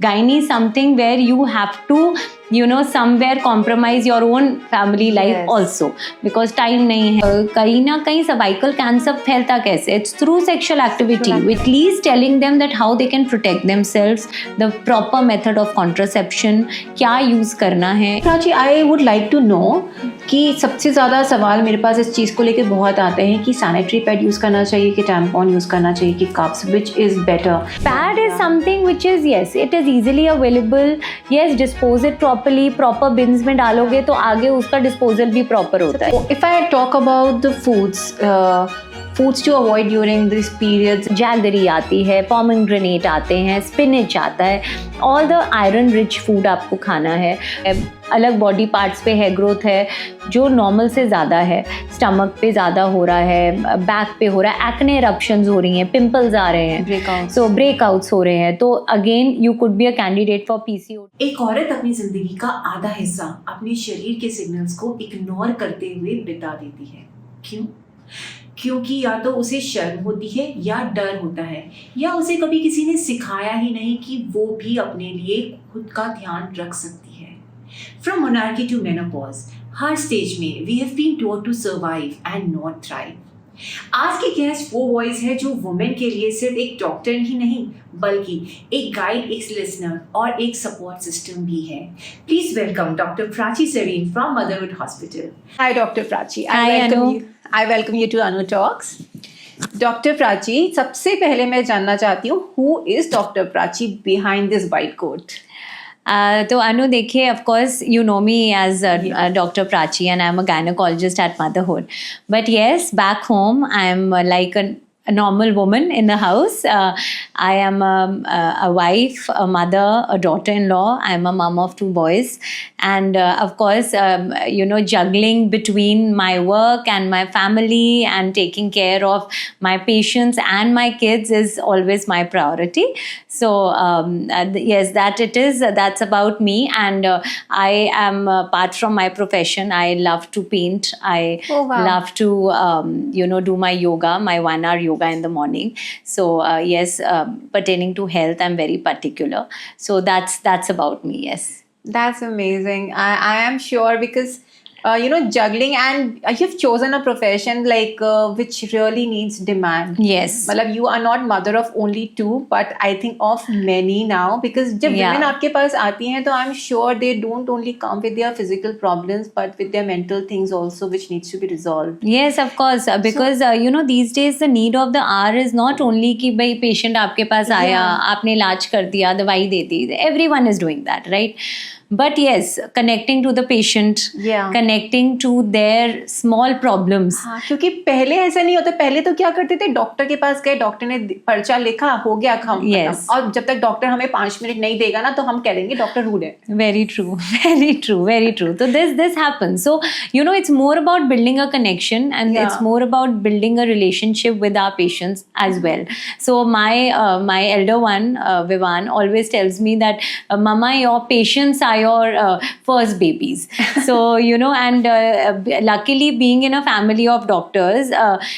Gynae is something where you have to, somewhere compromise your own family life also, because time नहीं है. कहीं ना कहीं cervical cancer फैलता कैसे? It's through sexual activity. At least telling them that how they can protect themselves, the proper method of contraception, क्या use करना है. Prachi, I would like to know कि सबसे ज़्यादा सवाल मेरे पास इस चीज़ को लेके बहुत आते हैं कि सैनिटरी पैड यूज़ करना चाहिए कि टैम्पॉन यूज़ करना चाहिए कि cups, which is better? Pad is something which is, yes, it is easily available. Yes, dispose it properly, proper bins में डालोगे तो आगे उसका disposal भी proper होता है. If I talk about the foods to avoid during these periods, jaggery आती है, pomegranate आते हैं, spinach आता है, all the iron rich food आपको खाना है. अलग बॉडी पार्ट्स पे हेयर ग्रोथ है जो नॉर्मल से ज़्यादा है, स्टमक पे ज़्यादा हो रहा है, बैक पे हो रहा है, एक्ने eruptions हो रही हैं, पिंपल्स आ रहे हैं, सो ब्रेकआउट्स हो रहे हैं, तो again you could be a candidate for PCOD. एक औरत अपनी जिंदगी का आधा हिस्सा अपने शरीर के सिग्नल्स को इग्नोर करते हुए बिता देती है. क्यों? क्योंकि या तो उसे शर्म होती है या डर होता है, या उसे कभी किसी ने सिखाया ही नहीं कि वो भी अपने लिए खुद का ध्यान रख सकती है. From monarchy to menopause, her stage में we have been taught to survive and not thrive. आज की गेस्ट वो वॉइस है जो वुमेन के लिए सिर्फ एक डॉक्टर ही नहीं बल्कि एक गाइड, एक लिसनर और एक सपोर्ट सिस्टम भी है. Please welcome doctor Prachi Serene from Motherhood Hospital. Hi Dr. Prachi. Hi, I welcome you to Anu Talks. Dr. Prachi, सबसे पहले मैं जानना चाहती हूँ who is Dr. Prachi behind this white coat? तो अनु देखिए, of course you know me as Dr. Prachi and I'm a gynecologist at Motherhood. But yes, back home I'm like a normal woman in the house. I am a wife, a mother, a daughter-in-law. I'm a mom of 2 boys. And of course, juggling between my work and my family and taking care of my patients and my kids is always my priority. So yes, that's about me. And I am, apart from my profession, I love to paint. I love to, do my yoga, my 1-hour yoga in the morning. So yes, pertaining to health, I'm very particular. So that's about me. Yes. That's amazing. I am sure because juggling, and you've chosen a profession like which really needs demand. Yes. मतलब you are not mother of only 2, but I think of many now, because जब women आपके पास आती हैं तो I'm sure they don't only come with their physical problems but with their mental things also, which needs to be resolved. Yes, of course, because these days the need of the hour is not only कि भाई patient आपके पास आया, आपने इलाज कर दिया, दवाई दे दी. Everyone is doing that, right? But yes, connecting to the patient, connecting to their small problems. हाँ, क्योंकि पहले ऐसा नहीं होता. पहले तो क्या करते थे, डॉक्टर के पास गए, डॉक्टर ने पर्चा लिखा, हो गया काम. Yes. और जब तक डॉक्टर हमें 5 मिनट नहीं देगा ना तो हम कह देंगे डॉक्टर रूड है. Very true, very true, very true. So this happens. So it's more about building a connection, and it's more about building a relationship with our patients as well. So my elder one, Vivan, always tells me that Mama, your patients are your first babies. So and luckily being in a family of doctors,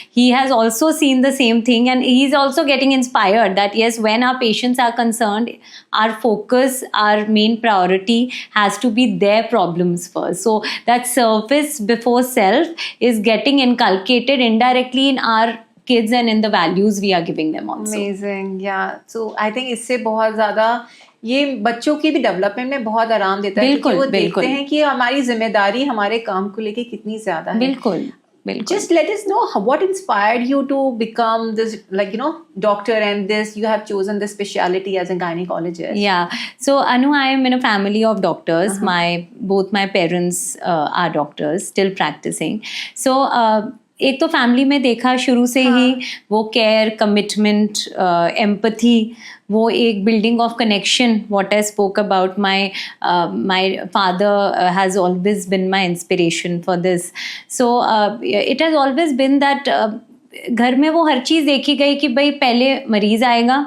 he has also seen the same thing, and he's also getting inspired that yes, when our patients are concerned, our focus, our main priority has to be their problems first. So that service before self is getting inculcated indirectly in our kids and in the values we are giving them also. Amazing, yeah. So I think इससे बहुत ज़्यादा ये बच्चों की भी development में बहुत आराम देता है, क्योंकि वो देखते हैं कि हमारी जिम्मेदारी हमारे काम को लेके कितनी ज़्यादा है. बिल्कुल. Just let us know what inspired you to become this, doctor, and this you have chosen this specialty as a gynecologist. Yeah. So Anu, I am in a family of doctors. Both my parents are doctors, still practicing. So एक तो family में देखा शुरू से ही वो care, commitment, empathy, वो एक building of connection. What I spoke about, my father has always been my inspiration for this. So it has always been that घर में वो हर चीज़ देखी गई कि भाई पहले मरीज़ आएगा,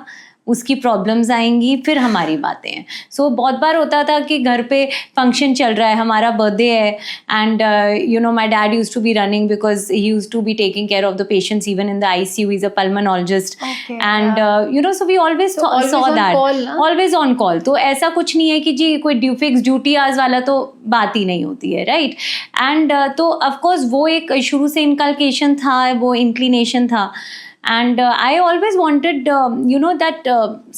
उसकी प्रॉब्लम्स आएंगी, फिर हमारी बातें हैं. सो बहुत बार होता था कि घर पे फंक्शन चल रहा है, हमारा बर्थडे है, and you know my dad use to be running because he use to be taking care of the patients even in the ICU. He's a pulmonologist. Okay, And you know, so we always always saw on that. call, na? Always on call. तो ऐसा कुछ नहीं है कि जी कोई fix duty आज वाला तो बात ही नहीं होती है, राइट. एंड तो ऑफकोर्स वो एक शुरू से इनकलकेशन था, वो इंक्लिनेशन था. And I always wanted, you know, that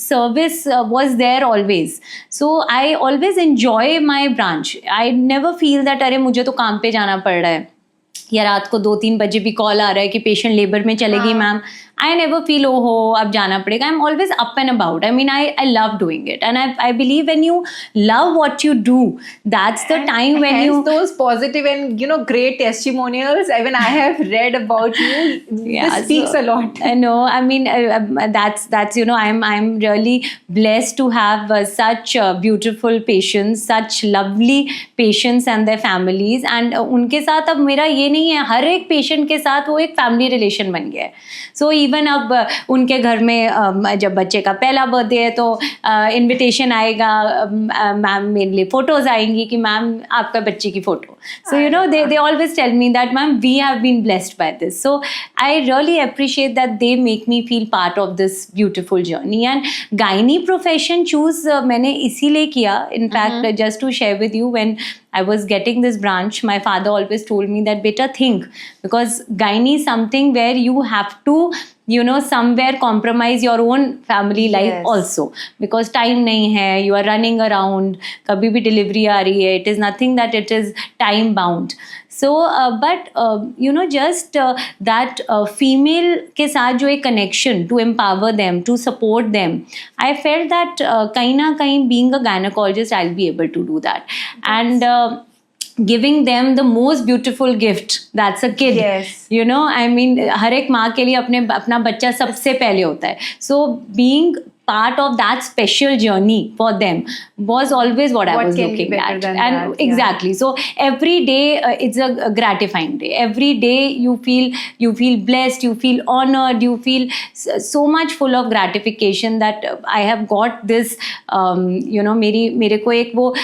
service was there always. So I always enjoy my branch. I never feel that अरे मुझे तो काम पे जाना पड़ रहा है, या रात को 2-3 बजे भी कॉल आ रहा है कि पेशेंट लेबर में चलेगी मैम. I never feel ओहो अब जाना पड़ेगा. I'm always up and about. I mean, I love doing it, and I believe when you love what you do, that's the time when hence you those positive and, you know, great testimonials. Even I have read about you. Yeah, This speaks so, a lot. No, I mean that's you know, I'm really blessed to have such beautiful patients, such lovely patients and their families, and उनके साथ अब मेरा ये नहीं है, हर एक patient के साथ वो एक फैमिली रिलेशन बन गया है. सो इवन अब उनके घर में जब बच्चे का पहला बर्थडे है तो इनविटेशन आएगा, मैम मेरे लिए फोटोज आएंगी कि मैम आपका बच्चे की photo. So you know they always tell me that ma'am we have been blessed by this. So I really appreciate that they make me feel part of this beautiful journey. And gynae profession choose मैंने इसीलिए किया. In fact just to share with when I was getting this branch, my father always told me that beta think, because gynae is something where you have to, you know, somewhere compromise your own family life. Yes. Also, because time nahi hai, you are running around, kabhi bhi delivery aa rahi hai, it is nothing that it is time bound. So but you know, just that female ke saath jo ek connection to empower them, to support them, I felt that kahin na kahin being a gynecologist I'll be able to do that. And giving them the most beautiful gift, that's a kid. Yes. You know, I mean, हर एक माँ के लिए अपना बच्चा सबसे पहले होता है. So being part of that special journey for them was always what I was can be looking better at. than And that, yeah. exactly. So every day it's a gratifying day. Every day you feel blessed, you feel honored, you feel so much full of gratification that I have got this, you know, मेरे को एक वो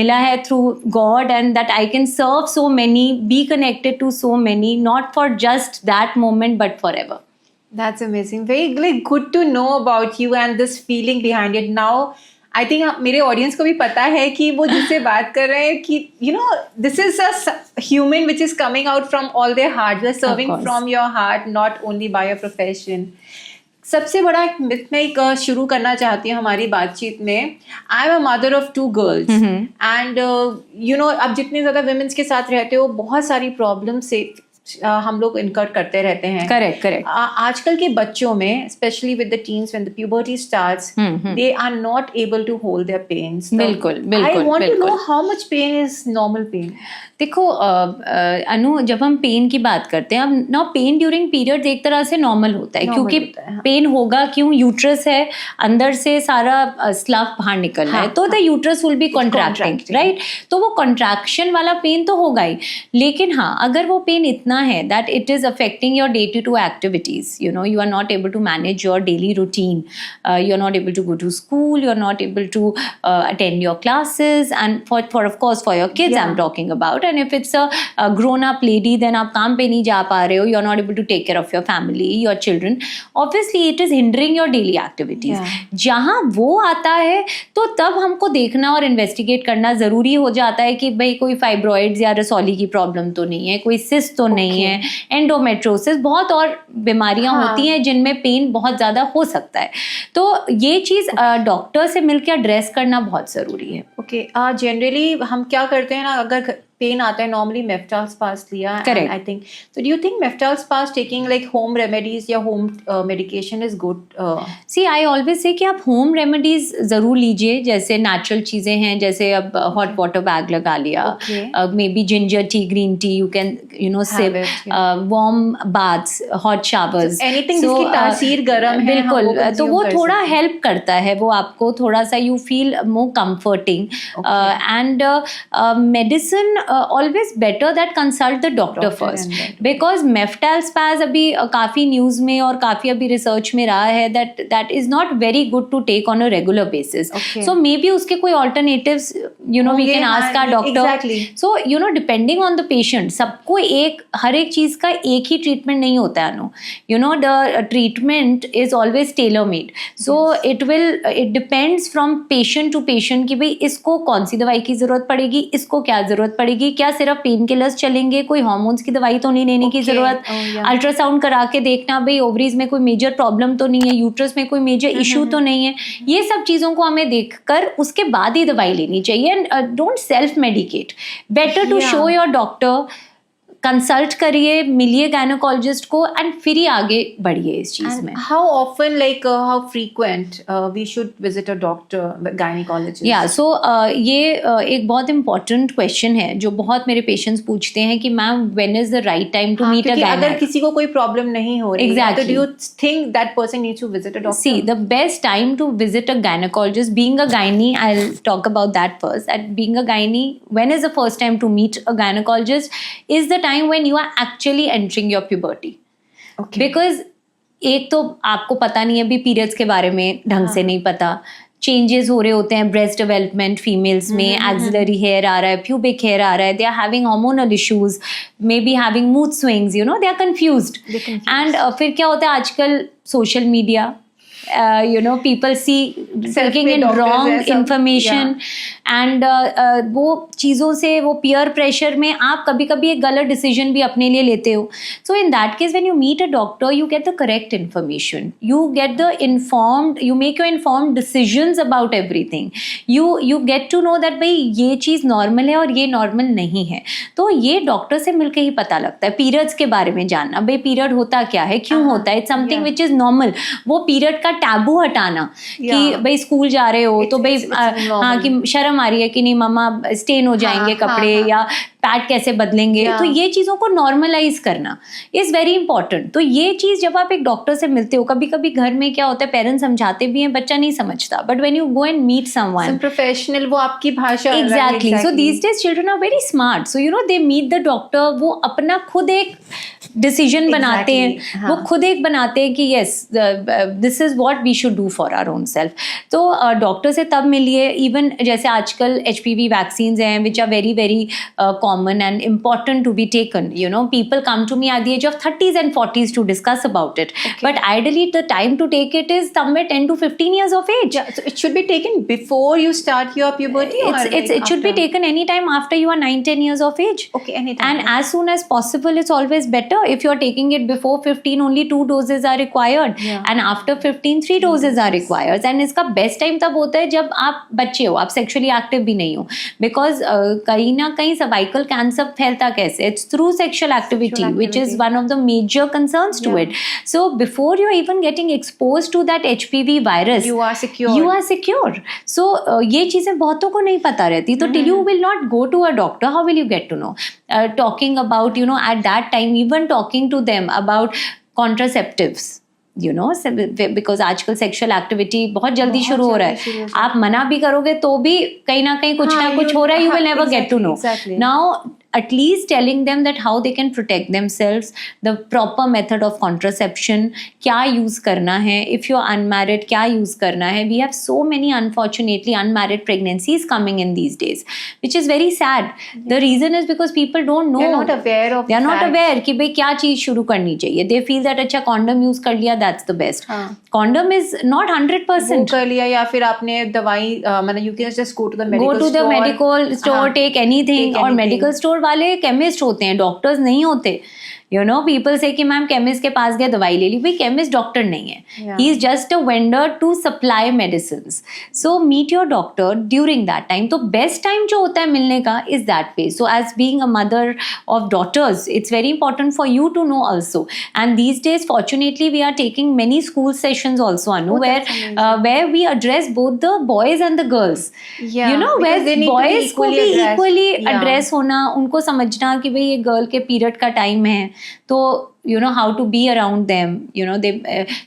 मिला है through God, and that I can serve so many, be connected to so many, not for just that moment but forever. That's amazing. Very like good to know about you and this feeling behind it. Now, I think मेरे audience को भी पता है कि वो जिससे बात कर रहे हैं कि, you know, this is a human which is coming out from all their heart. You are serving from your heart, not only by your profession. सबसे बड़ा एक मिथ मैं एक शुरू करना चाहती हूँ हमारी बातचीत में. I am a mother of 2 girls, and you no, अब जितने ज़्यादा वुमेन्स के साथ रहते हो बहुत सारी प्रॉब्लम से हम लोग इनकर करते रहते हैं. करेक्ट. आजकल के बच्चों में, specially with the teens when the puberty starts, they are not able to hold their pains. बिल्कुल. I want to know how much pain is normal pain. देखो अनु, जब हम पेन की बात करते हैं, अब ना पेन ड्यूरिंग पीरियड एक तरह से नॉर्मल होता है, क्योंकि पेन होगा क्यों, यूट्रस है, अंदर से सारा स्लफ बाहर निकल रहा है, तो the uterus will be contracting, right. तो वो कॉन्ट्रैक्शन वाला पेन तो होगा ही. लेकिन हाँ, अगर वो पेन इतना है that it is affecting your day to activities, you know, you are not able to manage your daily routine, you are not able to go to school, you are not able to attend your classes, and for of course for your kids I am talking about. And if it's a grown up lady, then आप काम पे नहीं जा पा रहे हो, you're not able to take care of your family, your children, obviously it is hindering your daily activities. जहाँ वो आता है तो तब हमको देखना और इन्वेस्टिगेट करना ज़रूरी हो जाता है कि भाई कोई फाइब्रॉइड्स या रसौली की प्रॉब्लम तो नहीं है, कोई सिस्ट तो नहीं है, एंडोमेट्रोसिस, बहुत और बीमारियाँ होती हैं जिनमें पेन बहुत ज़्यादा हो सकता है. तो ये चीज़ डॉक्टर से मिलकर एड्रेस करना बहुत ज़रूरी है. ओके, जनरली हम क्या करते हैं ना, अगर पेन आता है, नॉर्मली मेफ्टाल स्पास लिया, Correct. I think. So do you think Meftal spas taking like home remedies या home medication is good? See I always say कि आप होम रेमेडीज ज़रूर लीजिए, जैसे नेचुरल चीज़ें हैं, जैसे अब हॉट वाटर बैग लगा लिया, may be ginger tea, green tea, you can you know sip, warm baths, hot showers, anything जिसकी तासीर गर्म है, बिल्कुल, तो वो थोड़ा हेल्प करता है, वो आपको थोड़ा सा you feel more comforting. And medicine always better that consult the doctor first, and that. because Meftal spas अभी काफ़ी न्यूज़ में और काफ़ी अभी रिसर्च में रहा है that is not very good to take on a regular basis. Okay. So maybe उसके कोई alternatives, we होंगे, can ask our doctor. exactly. So depending on the patient, सबको हर एक चीज़ का एक ही ट्रीटमेंट नहीं होता है अनु. The treatment is always tailor made. So it depends from patient to patient कि भाई इसको कौन सी दवाई की ज़रूरत पड़ेगी, इसको क्या ज़रूरत पड़ेगी, क्या सिर्फ पेन किलर्स चलेंगे, कोई हार्मोन्स की दवाई तो नहीं लेने की ज़रूरत, अल्ट्रासाउंड करा के देखना भाई ओवरीज में कोई मेजर प्रॉब्लम तो नहीं है, यूट्रस में कोई मेजर इशू तो नहीं है. ये सब चीज़ों को हमें देखकर उसके बाद ही दवाई लेनी चाहिए. And don't self medicate. Better to show your doctor, consult करिए, मिलिए गायनेकोलॉजिस्ट को एंड फिर ही आगे बढ़िए इस चीज़ में. How often, like how frequent we should visit a doctor, gynecologist? या सो ये एक बहुत इम्पोर्टेंट क्वेश्चन है जो बहुत मेरे पेशेंट्स पूछते हैं कि ma'am when is the right time to meet a क्योंकि अगर गायनेक. किसी को कोई प्रॉब्लम नहीं हो रही है, Exactly. तो do you think that person needs to visit a doctor? See, the best time to visit a gynecologist, being a gynae, I'll talk about that first. At being a gynae, when is the first time to meet a gynecologist? Is the time when you are actually entering your puberty. Okay. Because एक तो आपको पता नहीं है अभी periods के बारे में ढंग से नहीं पता, चेंजेस हो रहे होते हैं ब्रेस्ट डेवलपमेंट फीमेल्स में, एक्सिलरी हेयर आ रहा है, प्यूबिक हेयर आ रहा है, they are having hormonal issues, may be having mood swings, they are confused. And फिर क्या होता है आजकल social media, people see taking in wrong information, and वो चीज़ों से वो peer pressure में आप कभी कभी एक गलत decision भी अपने लिए लेते हो. So in that case when you meet a doctor you get the correct information, you make your informed decisions about everything, you get to know that भाई ये चीज़ normal है और ये normal नहीं है. तो ये डॉक्टर से मिलके ही पता लगता है. पीरियड्स के बारे में जानना, भाई पीरियड होता क्या है, क्यों होता है, it's something which is normal. वो पीरियड का टैबू हटाना कि भाई स्कूल जा रहे हो तो भाई हाँ कि शर्म आ रही है कि नहीं मम्मा स्टेन हो जाएंगे कपड़े या पैड कैसे बदलेंगे. तो ये चीज़ों को नॉर्मलाइज करना इज़ वेरी इंपॉर्टेंट. तो ये चीज़ जब आप एक डॉक्टर से मिलते हो, कभी कभी घर में क्या होता है पेरेंट्स समझाते भी हैं, बच्चा नहीं समझता, but when you go and meet someone professional, वो आपकी भाषा. Exactly. So these days children are very smart, so they meet the doctor, वो अपना खुद एक डिसीजन बनाते हैं, वो खुद एक बनाते हैं कि yes this is what we should do for our own self. तो डॉक्टर से तब मिलिए. इवन जैसे आजकल HPV वैक्सीन्स हैं which are very very common and important to be taken. People come to me at the age of 30s and 40s to discuss about it. Okay. But ideally, the time to take it is somewhere 10 to 15 years of age. Yeah, so it should be taken before you start your puberty? It should be taken anytime after you are 9-10 years of age. Okay, anytime. And as soon as possible, it's always better. If you're taking it before 15, only 2 doses are required. Yeah. And after 15, 3 doses are required. And इसका best time तब होता है जब आप बच्चे हो, आप sexually active भी नहीं हो. Because कहीं ना कहीं cervical cancer फैलता कैसे? It's through sexual activity, which is one of the major concerns to it. So before you're even getting exposed to that HPV virus, you are secure. So ये चीज़ें बहुतों को नहीं पता रहती. तो till you will not go to a doctor, how will you get to know? Talking about, at that time, even talking to them about contraceptives. Because आजकल sexual activity बहुत जल्दी शुरू हो रहा है. आप मना भी करोगे तो भी कहीं ना कहीं कुछ ना कुछ हो रहा है. You will never get to know. Now at least telling them that how they can protect themselves, the proper method of contraception, क्या use करना है, if you're unmarried क्या use करना है. We have so many unfortunately unmarried pregnancies coming in these days, which is very sad. The reason is because people don't know. They are not aware of. They are not aware कि भाई क्या चीज़ शुरू करनी चाहिए. They feel that अच्छा condom use कर लिया that's the best. Condom is not 100%. वो कर लिया या फिर आपने दवाई मतलब you can just go to the medical store. Go to the medical store, take anything. और medical store वाले केमिस्ट होते हैं, डॉक्टर्स नहीं होते. पीपल से कि मैम केमिस्ट के पास गए दवाई ले ली. भाई केमिस्ट डॉक्टर नहीं है, he is just a vendor to supply medicines. So meet your doctor during that time. तो बेस्ट टाइम जो होता है मिलने का is that way. So as being a mother of daughters it's very important for you to know also. And these days fortunately we are taking many school sessions also अनु where we address both the boys and the girls. Where boys को भी equally address होना, उनको समझना कि भाई ये girl के पीरियड का टाइम है. तो you know, how to be around them, you know, they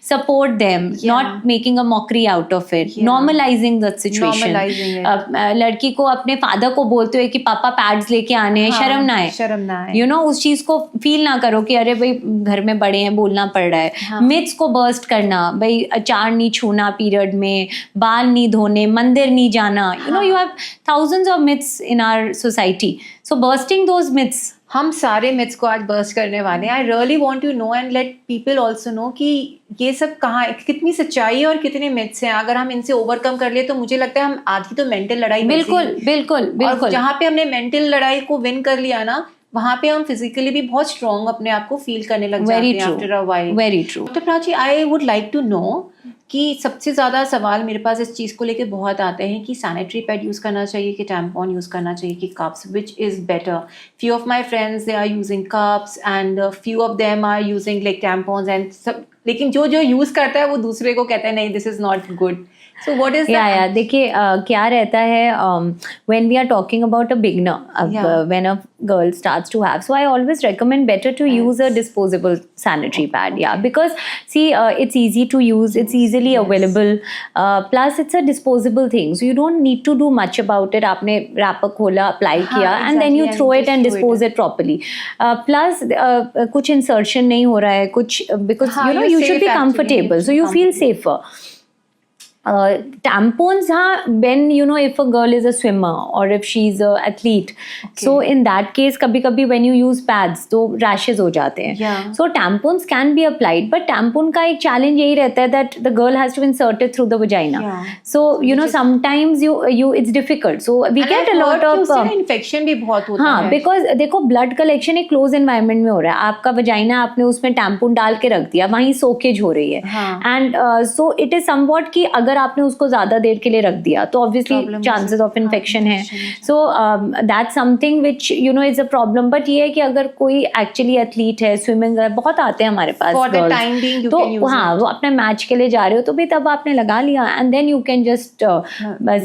support them, not making a mockery out of it, normalizing the situation. Normalizing it. लड़की को अपने फादर को बोलते हुए कि पापा पैड्स लेके आने हैं, शर्म ना है, शर्म ना है, you know, उस चीज को फील ना करो कि अरे भाई घर में बड़े हैं, बोलना पड़ रहा है. मिथ्स को बर्स्ट करना, भाई अचार नहीं छूना पीरियड में, बाल नहीं धोने, मंदिर नहीं जाना, you know, you have thousands of myths in our society, so bursting those myths. हम सारे मिथ्स को आज बर्स्ट करने वाले हैं. I really want to know and let people also know कि ये सब कहाँ, कितनी सच्चाई है और कितने मिथ्स हैं. अगर हम इनसे ओवरकम कर ले तो मुझे लगता है हम आधी तो मेंटल लड़ाई, बिल्कुल बिल्कुल बिल्कुल, जहाँ पे हमने मेंटल लड़ाई को विन कर लिया ना, वहाँ पे हम फिजिकली भी बहुत स्ट्रॉन्ग अपने आप को फील करने लग जाते हैं after a while. Very true. Doctor Prachi, I would like to know कि सबसे ज़्यादा सवाल मेरे पास इस चीज़ को लेके बहुत आते हैं कि सैनिटरी पैड यूज़ करना चाहिए कि टैम्पॉन यूज़ करना चाहिए कि cups, which is better. Few of my friends they are using cups and few of them are using like tampons and सब, लेकिन जो यूज़ करता है वो दूसरे को कहता है नहीं, this is not good. So what is that? Yeah. देखिए क्या रहता है when we are talking about a beginner, when a girl starts to have, so I always recommend better to use a disposable sanitary pad. Yeah, because see, it's easy to use, it's easily available, plus it's a disposable thing, so you don't need to do much about it. आपने wrapper खोला, apply किया, and then you throw it and dispose it properly. Plus कुछ insertion नहीं हो रहा है, कुछ, because you know you should be comfortable, so you feel safer. Tampons, when you know, if a girl is a swimmer or if she's a athlete, so in that case kabhi when you use pads तो rashes हो जाते हैं. So tampons can be applied, but tampon का एक challenge यही रहता है that the girl has to insert it through the vagina. So you know, sometimes you it's difficult, so we get a lot of infection भी बहुत होता है. because देखो blood collection एक close environment में हो रहा है, आपका vagina आपने उसमें tampon डाल के रख दिया, वहीं soakage हो रही है, and so it is somewhat कि अगर आपने उसको ज्यादा देर के लिए रख दिया तो ऑब्वियसली चांसेस ऑफ इन्फेक्शन है. So that's something which you know is a problem. But ये है कि अगर कोई एक्चुअली एथलीट है, स्विमिंग बहुत आते हैं हमारे पास गर्ल्स, तो हाँ, वो अपने मैच के लिए जा रहे हो तो भी तब आपने लगा लिया, and then you can just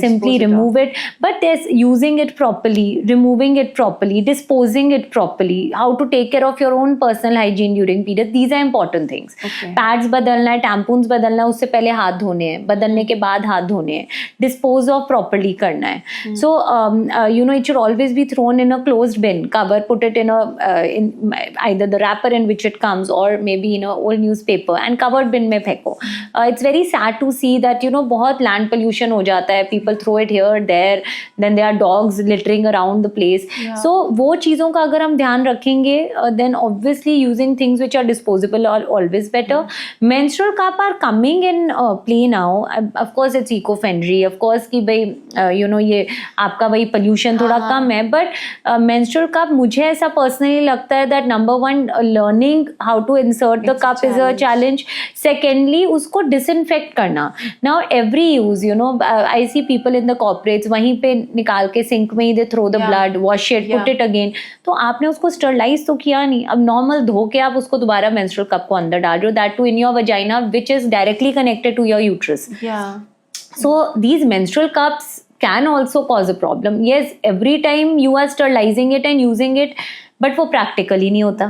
simply remove it. But this using it properly, removing it properly, disposing it properly, how to take care of your own personal hygiene during period, these are important things. Pads बदलना है, tampons बदलना है, उससे पहले हाथ धोने हैं, बदलने के बाद हाथ धोने हैं, डिस्पोज ऑफ प्रॉपर्ली करना है. So you know, it should always be thrown in a closed bin, cover, put it in either the wrapper in which it comes or maybe in a old newspaper, and covered bin में फेंको. It's very sad to see that you know बहुत land pollution हो जाता है, people throw it here there, then there are dogs littering around the place. So वो चीज़ों का अगर हम ध्यान रखेंगे, then obviously using things which are disposable are always better. Menstrual cup are coming in play now. Of course it's eco-friendly, of course कि भाई you know ये आपका भाई pollution थोड़ा कम है, but menstrual cup मुझे ऐसा personally लगता है that number one, learning how to insert the cup is a challenge. Secondly, उसको disinfect करना. Now every use, you know, I see people in the corporates वहीं पे निकाल के sink में ही they throw the blood, wash it, put it again. तो आपने उसको sterilize तो किया नहीं, अब normal धो के आप उसको दोबारा menstrual cup को अंदर डाल रहे हो, that too in your vagina which is directly connected to your uterus. So these menstrual cups can also cause a problem. Yes, every time you are sterilizing it and using it, but वो practically नहीं होता,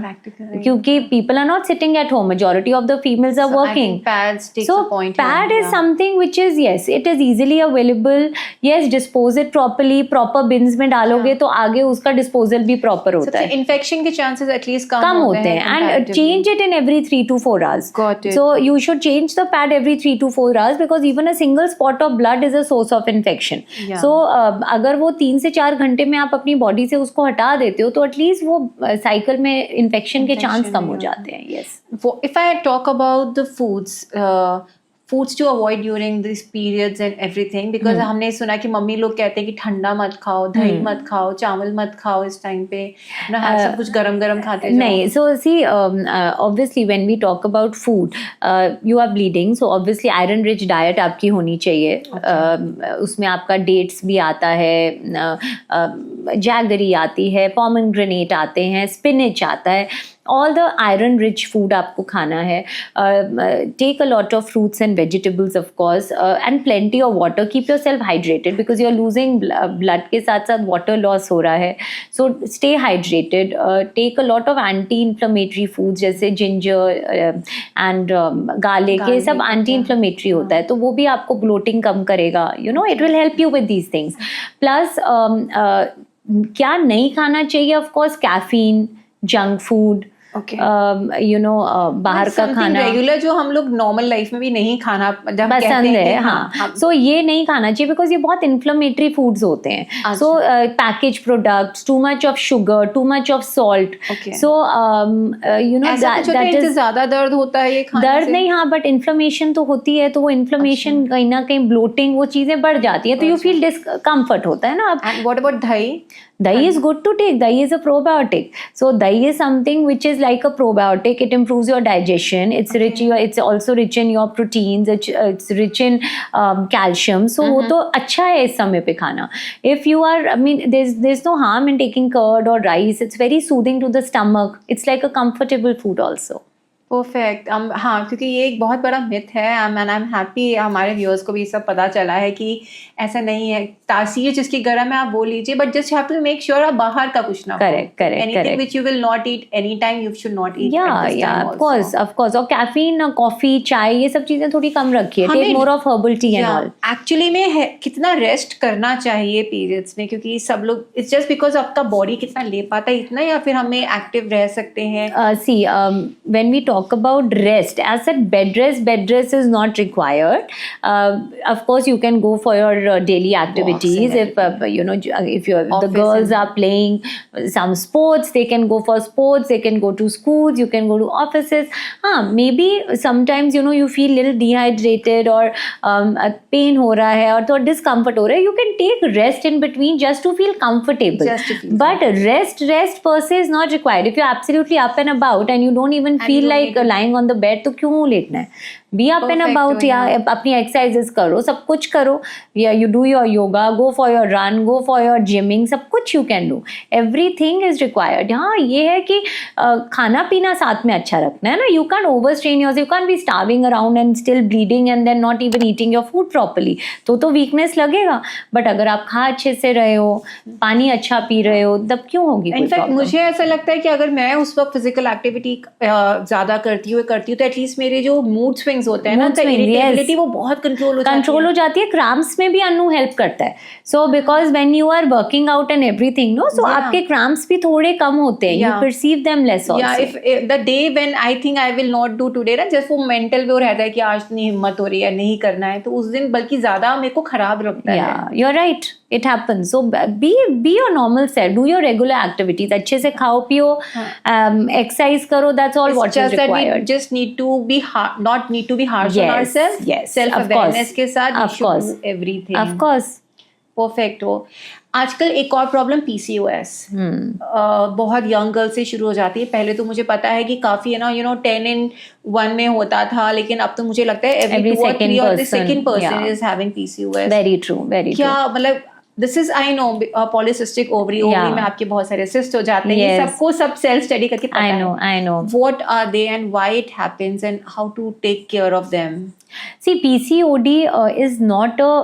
क्योंकि people are not sitting at home, majority of the females are working. So pad is something which is, yes, it is easily available, yes, dispose it properly, proper bins में डालोगे तो आगे उसका disposal भी proper होता है, infection के chances at least कम होते हैं. And change it in every 3 to 4 hours. So you should change the pad every 3 to 4 hours because even a single spot of blood is a source of infection. So अगर वो 3 से 4 घंटे में आप अपनी body से उसको हटा देते हो तो एटलीस्ट वो साइकिल में इन्फेक्शन के चांस कम हो जाते हैं. Yes. If I talk about the foods to avoid during these periods and everything, because हमने सुना कि मम्मी लोग कहते हैं कि ठंडा मत खाओ, दही मत खाओ, चावल मत खाओ इस टाइम पे, ना सब कुछ गरम गरम खाते जाओ. नहीं. So see, obviously when we talk about food, you are bleeding, so obviously iron rich diet आपकी होनी चाहिए. उसमें आपका dates भी आता है, जैगरी आती है, पोमेग्रेनेट आते हैं, स्पिनिच आता है, all the iron rich food आपको खाना है. Take a lot of fruits and vegetables of course, and plenty of water. Keep yourself hydrated because you're losing blood के साथ साथ water loss हो रहा है. So stay hydrated. Take a lot of anti-inflammatory foods जैसे ginger and garlic, ये सब anti-inflammatory होता है, तो वो भी आपको bloating कम करेगा. You know, it will help you with these things. Plus क्या नहीं खाना चाहिए? Of course caffeine, junk food, बाहर का खाना रेगुलर जो हम लोग नॉर्मल लाइफ में भी नहीं खाना पसंद है. हाँ, सो ये नहीं खाना चाहिए बिकॉज ये बहुत इन्फ्लेमेटरी फूड्स होते हैं. So package products, too much of sugar, too much of salt. So that is ज्यादा दर्द होता है ये खाने दर्द से? नहीं, हाँ, बट इन्फ्लेमेशन तो होती है, तो वो इन्फ्लेमेशन कहीं ना कहीं ब्लोटिंग, वो चीजें बढ़ जाती है, तो यू फील डिस्कम्फर्ट होता है ना. व्हाट अबाउट दही? Dahi is good to take. Dahi is a probiotic. So dahi is something which is like a probiotic. It improves your digestion. It's rich. It's also rich in your proteins. It's rich in calcium. So वो तो अच्छा है इस समय पे खाना. If you are, I mean, there's no harm in taking curd or rice. It's very soothing to the stomach. It's like a comfortable food also. Perfect. हाँ, क्योंकि ये एक बहुत बड़ा मिथ है एंड आई एम हैप्पी हमारे viewers को भी सब पता चला है कि ऐसा नहीं है. तासीर जिसकी गर्म है आप वो लीजिए, but just have to make sure आप बाहर का कुछ ना. Correct. Anything which you will not eat any time you should not eat. Of course. और कैफीन, कॉफी, चाय, ये सब चीजें थोड़ी कम रखिए. Take more of herbal tea and all. Actually में कितना रेस्ट करना चाहिए पीरियड्स में? क्योंकि सब लोग इट्स जस्ट बिकॉज आपका बॉडी कितना ले पाता है इतना, या फिर हमें एक्टिव रह सकते हैं? See, when we talk about rest, as said, bed rest is not required. Of course, you can go for your daily activities. If the girls are playing some sports, they can go for sports. They can go to schools. You can go to offices. Maybe sometimes you feel little dehydrated or pain हो रहा है और तो discomfort हो रहा है. You can take rest in between just to feel comfortable. But rest per se is not required. If you're absolutely up and about and you don't even feel like lying on the bed, तो क्यों लेटना है? Be up and about, या अपनी exercises करो, सब कुछ करो, या you do your yoga, go for your run, go for your gymming, सब कुछ you can do. Everything is required. हाँ, ये है कि खाना पीना साथ में अच्छा रखना है ना. You can over strain yourself. You can be starving around and still bleeding and then not even eating your food properly, तो वीकनेस लगेगा. बट अगर आप खा अच्छे से रहे हो, पानी अच्छा पी रहे हो, तब क्यों होगी? इनफैक्ट मुझे ऐसा लगता है कि अगर मैं उस वक्त फिजिकल एक्टिविटी ज्यादा करती हूँ तो एटलीस्ट मेरे जो मूड स्विंग्स होते हैं ना, इरिटेबिलिटी वो बहुत कंट्रोल हो जाती है. क्रैम्प्स में भी अनु हेल्प करता है. So because when you are working out and everything, no, so आपके क्रैम्प्स भी थोड़े कम होते हैं. You perceive them less also. If the day when I think I will not do today, ना, जस्ट वो मेंटल वो रहता है कि आज नहीं हिम्मत हो रही है, नहीं करना है, तो उस दिन बल्कि ज्यादा मेरे को खराब लगता है. You are right, it happens. So be your normal self, do your regular activities, अच्छे से खाओ पियो, exercise करो, that's all what is required. We just need to be not need to be harsh on ourselves. Yes, self awareness के साथ we should do everything. Of course. Perfect हो. आजकल एक और प्रॉब्लम PCOS बहुत यंग गर्ल से शुरू हो जाती है. पहले तो मुझे पता है कि काफी है ना 10 in 1 में होता था, लेकिन अब तो मुझे लगता है every 2 or 3 or the second person is having PCOS. Very true, very true. क्या मतलब this is I know polycystic ovary में आपके बहुत सारे सिस्ट हो जाते हैं. ये सबको सब सेल्फ स्टडी करके पता है. I know. What are they and why it happens and how to take care of them? See, PCOD is not a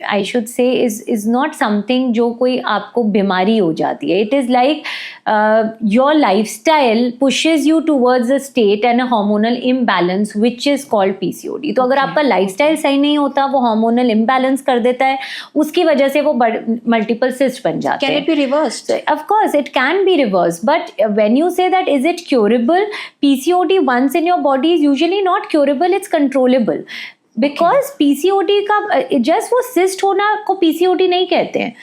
I should say is not something जो कोई आपको बीमारी हो जाती है. It is like your lifestyle pushes you towards a state and a hormonal imbalance which is called PCOD. तो अगर आपका lifestyle सही नहीं होता, वो hormonal imbalance कर देता है, उसकी वजह से वो multiple cysts बन जाते हैं. Can it be reversed? Of course, it can be reversed. But when you say that is it curable, PCOD once in your body is usually not curable. It's controllable. Because PCOD का just वो cyst होना को PCOD नहीं कहते हैं.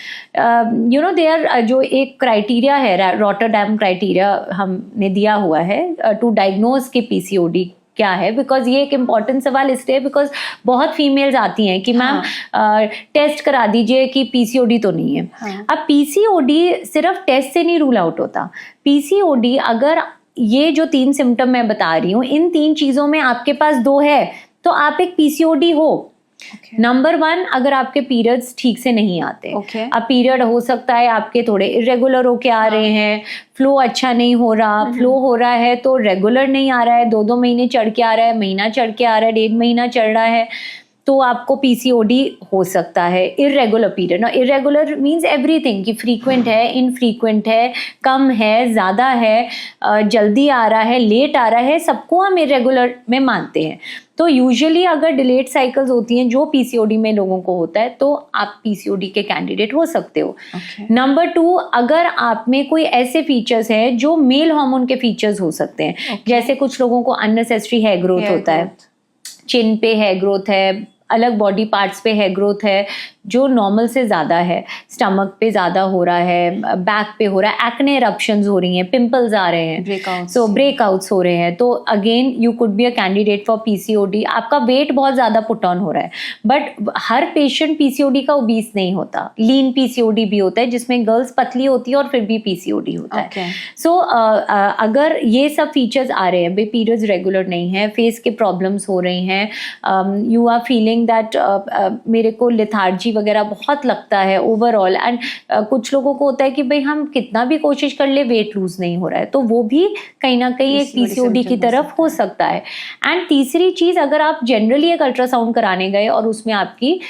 They are जो एक criteria है, रॉटरडैम क्राइटेरिया हमने दिया हुआ है टू डायग्नोज के PCOD क्या है. बिकॉज ये एक इम्पॉर्टेंट सवाल इसलिए बिकॉज बहुत फीमेल्स आती हैं कि मैम टेस्ट करा दीजिए कि PCOD तो नहीं है. अब PCOD सिर्फ टेस्ट से नहीं रूल आउट होता. PCOD अगर ये जो 3 सिम्टम मैं बता रही हूँ, इन 3 चीज़ों में आपके पास 2 है तो आप एक PCOD हो. नंबर 1, अगर आपके पीरियड्स ठीक से नहीं आते, Okay. अब पीरियड हो सकता है आपके थोड़े इरेगुलर होके आ रहे हैं, फ्लो अच्छा नहीं हो रहा, फ्लो हो रहा है तो रेगुलर नहीं आ रहा है, 2-2 महीने चढ़ के आ रहा है, महीना चढ़ के आ रहा है, 1.5 महीना चढ़ रहा है, तो आपको पीसीओडी हो सकता है। इरेगुलर पीरियड ना, इरेगुलर मीन्स एवरीथिंग, कि फ्रीक्वेंट है, इनफ्रीक्वेंट है, कम है, ज़्यादा है, जल्दी आ रहा है, लेट आ रहा है, सबको हम इरेगुलर में मानते हैं। तो यूजुअली अगर डिलेड साइकिल्स होती हैं जो पीसीओडी में लोगों को होता है, तो आप पीसीओडी के कैंडिडेट हो सकते हो। नंबर 2, अगर आप में कोई ऐसे फीचर्स हैं जो मेल हार्मोन के फीचर्स हो सकते हैं, जैसे कुछ लोगों को अननेसेसरी हेयर ग्रोथ होता है, चिन पे हेयर ग्रोथ है, अलग बॉडी पार्ट्स पे हेयर ग्रोथ है जो नॉर्मल से ज़्यादा है, स्टमक पे ज़्यादा हो रहा है, बैक पे हो रहा है, एक्ने इरप्शंस हो रही हैं, पिंपल्स आ रहे हैं, ब्रेकआउट्स हो रहे हैं, तो again you could be a candidate for PCOD. आपका वेट बहुत ज़्यादा पुट ऑन हो रहा है, बट हर पेशेंट पीसीओडी का ओबीस नहीं होता, लीन पीसीओडी भी होता है जिसमें गर्ल्स पतली होती है और फिर भी पीसीओडी होता है। सो अगर ये सब फीचर्स आ रहे हैं, पीरियड्स रेगुलर नहीं है, फेस के प्रॉब्लम्स हो रही हैं, यू आर फीलिंग दैट मेरे को लिथार्जी वगैरह बहुत लगता है ओवरऑल, एंड कुछ लोगों को होता है कि भाई हम कितना भी कोशिश कर ले वेट लूज नहीं हो रहा है, तो वो भी कहीं ना कहीं एक पीसीओडी की तरफ हो सकता है। एंड तीसरी चीज, अगर आप जनरली एक अल्ट्रासाउंड कराने गए और उसमें आपकी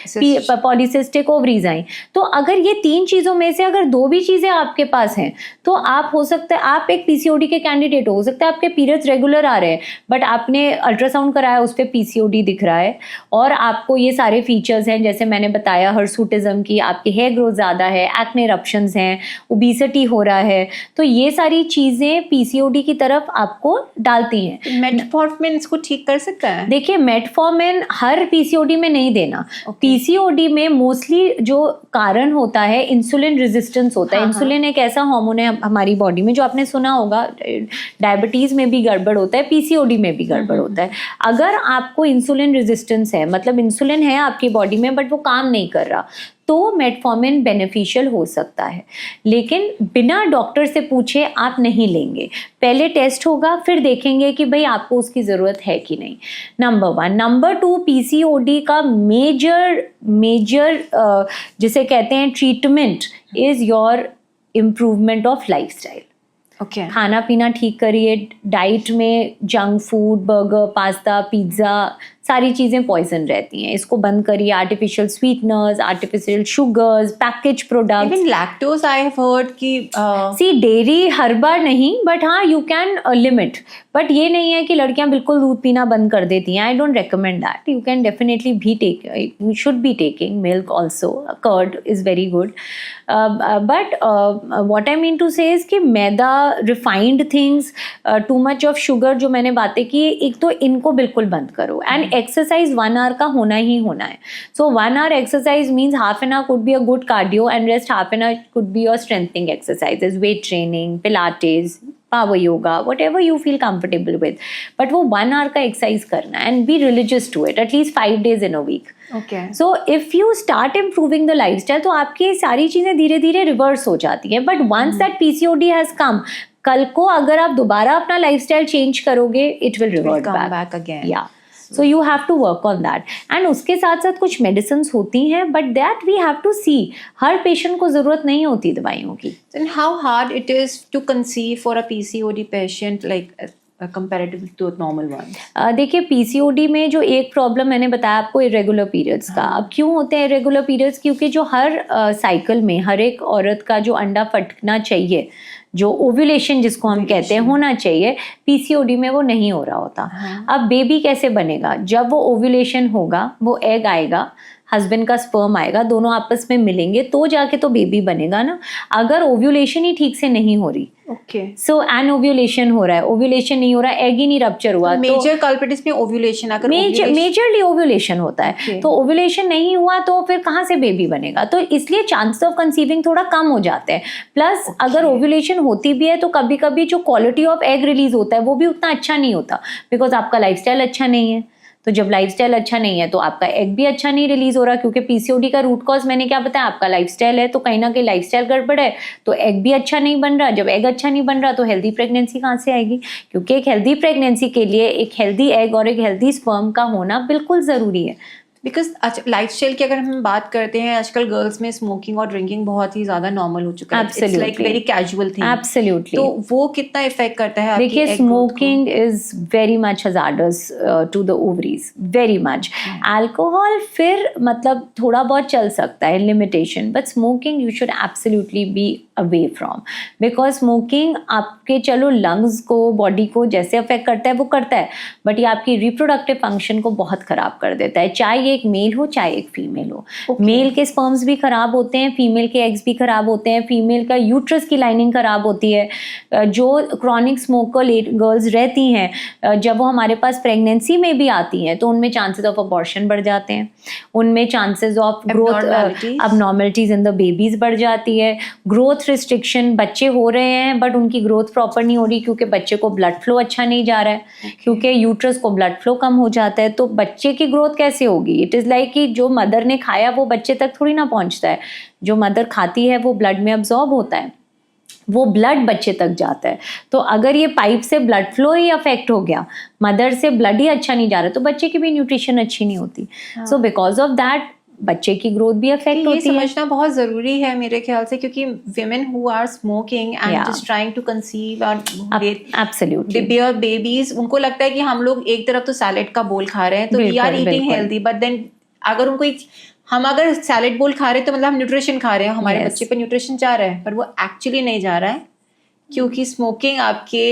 पॉलीसिस्टिक ओवरीज आई, तो अगर ये 3 चीजों में से अगर 2 भी चीजें आपके पास हैं, तो आप हो सकता है आप एक पीसीओडी के कैंडिडेट हो सकता है आपके पीरियड्स रेगुलर आ रहे हैं, बट आपने अल्ट्रासाउंड कराया उस पर पीसीओडी दिख रहा है, और आपको ये सारे फीचर्स हैं जैसे मैंने बताया, हर्सूटिज्म की, आपकी हेयर ग्रोथ ज़्यादा है, एक्ने इरप्शंस हैं, ओबेसिटी हो रहा है, तो ये सारी चीज़ें पीसीओडी की तरफ आपको डालती हैं। मेटफॉर्मिन इसको ठीक कर सकता है? देखिए, मेटफॉर्मिन हर पीसीओडी में नहीं देना। पीसीओडी में मोस्टली जो कारण होता है इंसुलिन रेजिस्टेंस होता है। इंसुलिन एक ऐसा हार्मोन है हमारी बॉडी में, जो आपने सुना होगा डायबिटीज़ में भी गड़बड़ होता है, पीसीओडी में भी गड़बड़ होता है। अगर आपको इंसुलिन रेजिस्टेंस है, मतलब इंसुलिन है आपकी बॉडी में बट वो काम नहीं कर रहा, तो मेटफॉर्मिन बेनिफिशियल हो सकता है, लेकिन बिना डॉक्टर से पूछे आप नहीं लेंगे। पहले टेस्ट होगा, फिर देखेंगे कि भाई आपको उसकी ज़रूरत है कि नहीं। नंबर 1। नंबर 2, पीसीओडी का मेजर जिसे कहते हैं treatment is your improvement of lifestyle. खाना पीना ठीक करिए, डाइट में junk food, burger, pasta, pizza, सारी चीज़ें पॉइजन रहती हैं, इसको बंद करिए। Artificial sweeteners, artificial sugars, package products, even lactose I have heard कि सी डेयरी हर बार नहीं, बट हाँ यू कैन लिमिट, बट ये नहीं है कि लड़कियां बिल्कुल दूध पीना बंद कर देती हैं। I don't recommend that. You can definitely भी take, you should be taking milk also, curd is very good, but what I mean to say is कि maida, refined things, too much of sugar, जो मैंने बातें की, एक तो इनको बिल्कुल बंद करो। एंड एक्सरसाइज 1 आवर का होना ही होना है। So 1 hour exercise means half an hour could be a good cardio and rest half an hour could be your strengthening exercises, weight training, pilates, power yoga, whatever you feel comfortable with, but वो 1 hour का exercise करना है and be religious to it, at least 5 days in a week. Okay. So if you start improving the lifestyle, तो आपकी सारी चीज़ें धीरे धीरे रिवर्स हो जाती हैं, but once that PCOD has come, कल को अगर आप दोबारा अपना लाइफस्टाइल चेंज करोगे, it will revert back again. Yeah. So you have to work on that. And उसके साथ साथ कुछ medicines होती हैं, but that we have to see. Her patient को ज़रूरत नहीं होती दवाइयों की. Then how hard it is to conceive for a PCOD patient, like comparative to a normal one? देखिए, PCOD में जो एक प्रॉब्लम मैंने बताया आपको, इरेगुलर पीरियड्स का। अब क्यों होते हैं इरेगुलर पीरियड्स? क्योंकि जो हर साइकिल में हर एक औरत का जो अंडा फटना चाहिए, जो ओव्यूलेशन जिसको हम कहते हैं होना चाहिए, पीसीओडी में वो नहीं हो रहा होता। अब बेबी कैसे बनेगा? जब वो ओव्यूलेशन होगा, वो एग आएगा, हस्बैंड का स्पर्म आएगा, दोनों आपस में मिलेंगे, तो जाके तो बेबी बनेगा ना। अगर ओव्यूलेशन ही ठीक से नहीं हो रही, सो एनओव्यूलेशन हो रहा है, ओव्यूलेशन नहीं हो रहा है, एग ही नहीं रप्चर हुआ, मेजर कल्प्रिट इसमें ओव्यूलेशन, अगर मेजरली ओव्यूलेशन होता है, तो ओव्यूलेशन नहीं हुआ तो फिर कहाँ से बेबी बनेगा? तो इसलिए चांसेस ऑफ कंसीविंग थोड़ा कम हो जाते हैं। प्लस अगर ओव्यूलेशन होती भी है तो कभी कभी जो क्वालिटी ऑफ एग रिलीज होता है वो भी उतना अच्छा नहीं होता, बिकॉज आपका लाइफस्टाइल अच्छा नहीं है। तो जब लाइफस्टाइल अच्छा नहीं है तो आपका एग भी अच्छा नहीं रिलीज हो रहा, क्योंकि पीसीओडी का रूट कॉज मैंने क्या बताया, आपका लाइफस्टाइल है। तो कहीं ना कहीं लाइफस्टाइल गड़बड़ है तो एग भी अच्छा नहीं बन रहा। जब एग अच्छा नहीं बन रहा तो हेल्दी प्रेगनेंसी कहाँ से आएगी? क्योंकि एक हेल्दी प्रेगनेंसी के लिए एक हेल्दी एग और एक हेल्दी स्पर्म का होना बिल्कुल ज़रूरी है। बिकॉज लाइफस्टाइल की अगर हम बात करते हैं, आजकल गर्ल्स में स्मोकिंग और ड्रिंकिंग बहुत ही ज्यादा नॉर्मल हो चुका है. It's like very casual thing. Absolutely. तो वो कितना इफेक्ट करता है आपकी देखिए, egg growth को? Smoking is very much hazardous to the ovaries, very much. Alcohol फिर मतलब थोड़ा बहुत चल सकता है, limitation, but smoking you should absolutely be away from, because smoking आपके चलो लंग्स को, बॉडी को जैसे अफेक्ट करता है वो करता है, बट ये आपकी रिप्रोडक्टिव फंक्शन को बहुत खराब कर देता है, चाहे ये एक मेल हो चाहे एक फीमेल हो. मेल के स्पर्म्स भी खराब होते हैं, फीमेल के एग्स भी खराब होते हैं, फीमेल का यूट्रस की लाइनिंग खराब होती है. जो क्रॉनिक स्मोकर गर्ल्स रहती हैं, जब वो हमारे पास प्रेगनेंसी में भी आती हैं तो उनमें चांसेस ऑफ अबॉर्शन बढ़ जाते हैं, उनमें chances of growth abnormalities in the babies बढ़ जाती है, ग्रोथ रिस्ट्रिक्शन, बच्चे हो रहे हैं बट उनकी ग्रोथ प्रॉपर नहीं हो रही क्योंकि बच्चे को ब्लड फ्लो अच्छा नहीं जा रहा है, क्योंकि यूट्रस को ब्लड फ्लो कम हो जाता है. तो बच्चे की ग्रोथ कैसे होगी? इट इज़ लाइक कि जो मदर ने खाया वो बच्चे तक थोड़ी ना पहुंचता है, जो मदर खाती है वो ब्लड में अब्जॉर्ब होता है, वो ब्लड बच्चे तक जाता है. तो अगर ये पाइप से ब्लड फ्लो ही अफेक्ट हो गया, मदर से ब्लड ही अच्छा नहीं जा रहा, तो बच्चे की भी न्यूट्रिशन अच्छी नहीं होती. सो बिकॉज ऑफ दैट बच्चे की ग्रोथ भी अफेक्ट होती है. ये समझना बहुत जरूरी है मेरे ख्याल से, क्योंकि women who are smoking and just trying to conceive और absolutely they bear babies, उनको लगता है कि हम लोग एक तरफ तो सैलेड का बोल खा रहे हैं तो we are eating healthy, but then अगर उनको हम अगर सैलेड बोल खा रहे हैं तो मतलब हम न्यूट्रिशन खा रहे हैं, हमारे बच्चे पे न्यूट्रिशन जा रहा है, पर वो एक्चुअली नहीं जा रहा है क्योंकि स्मोकिंग आपके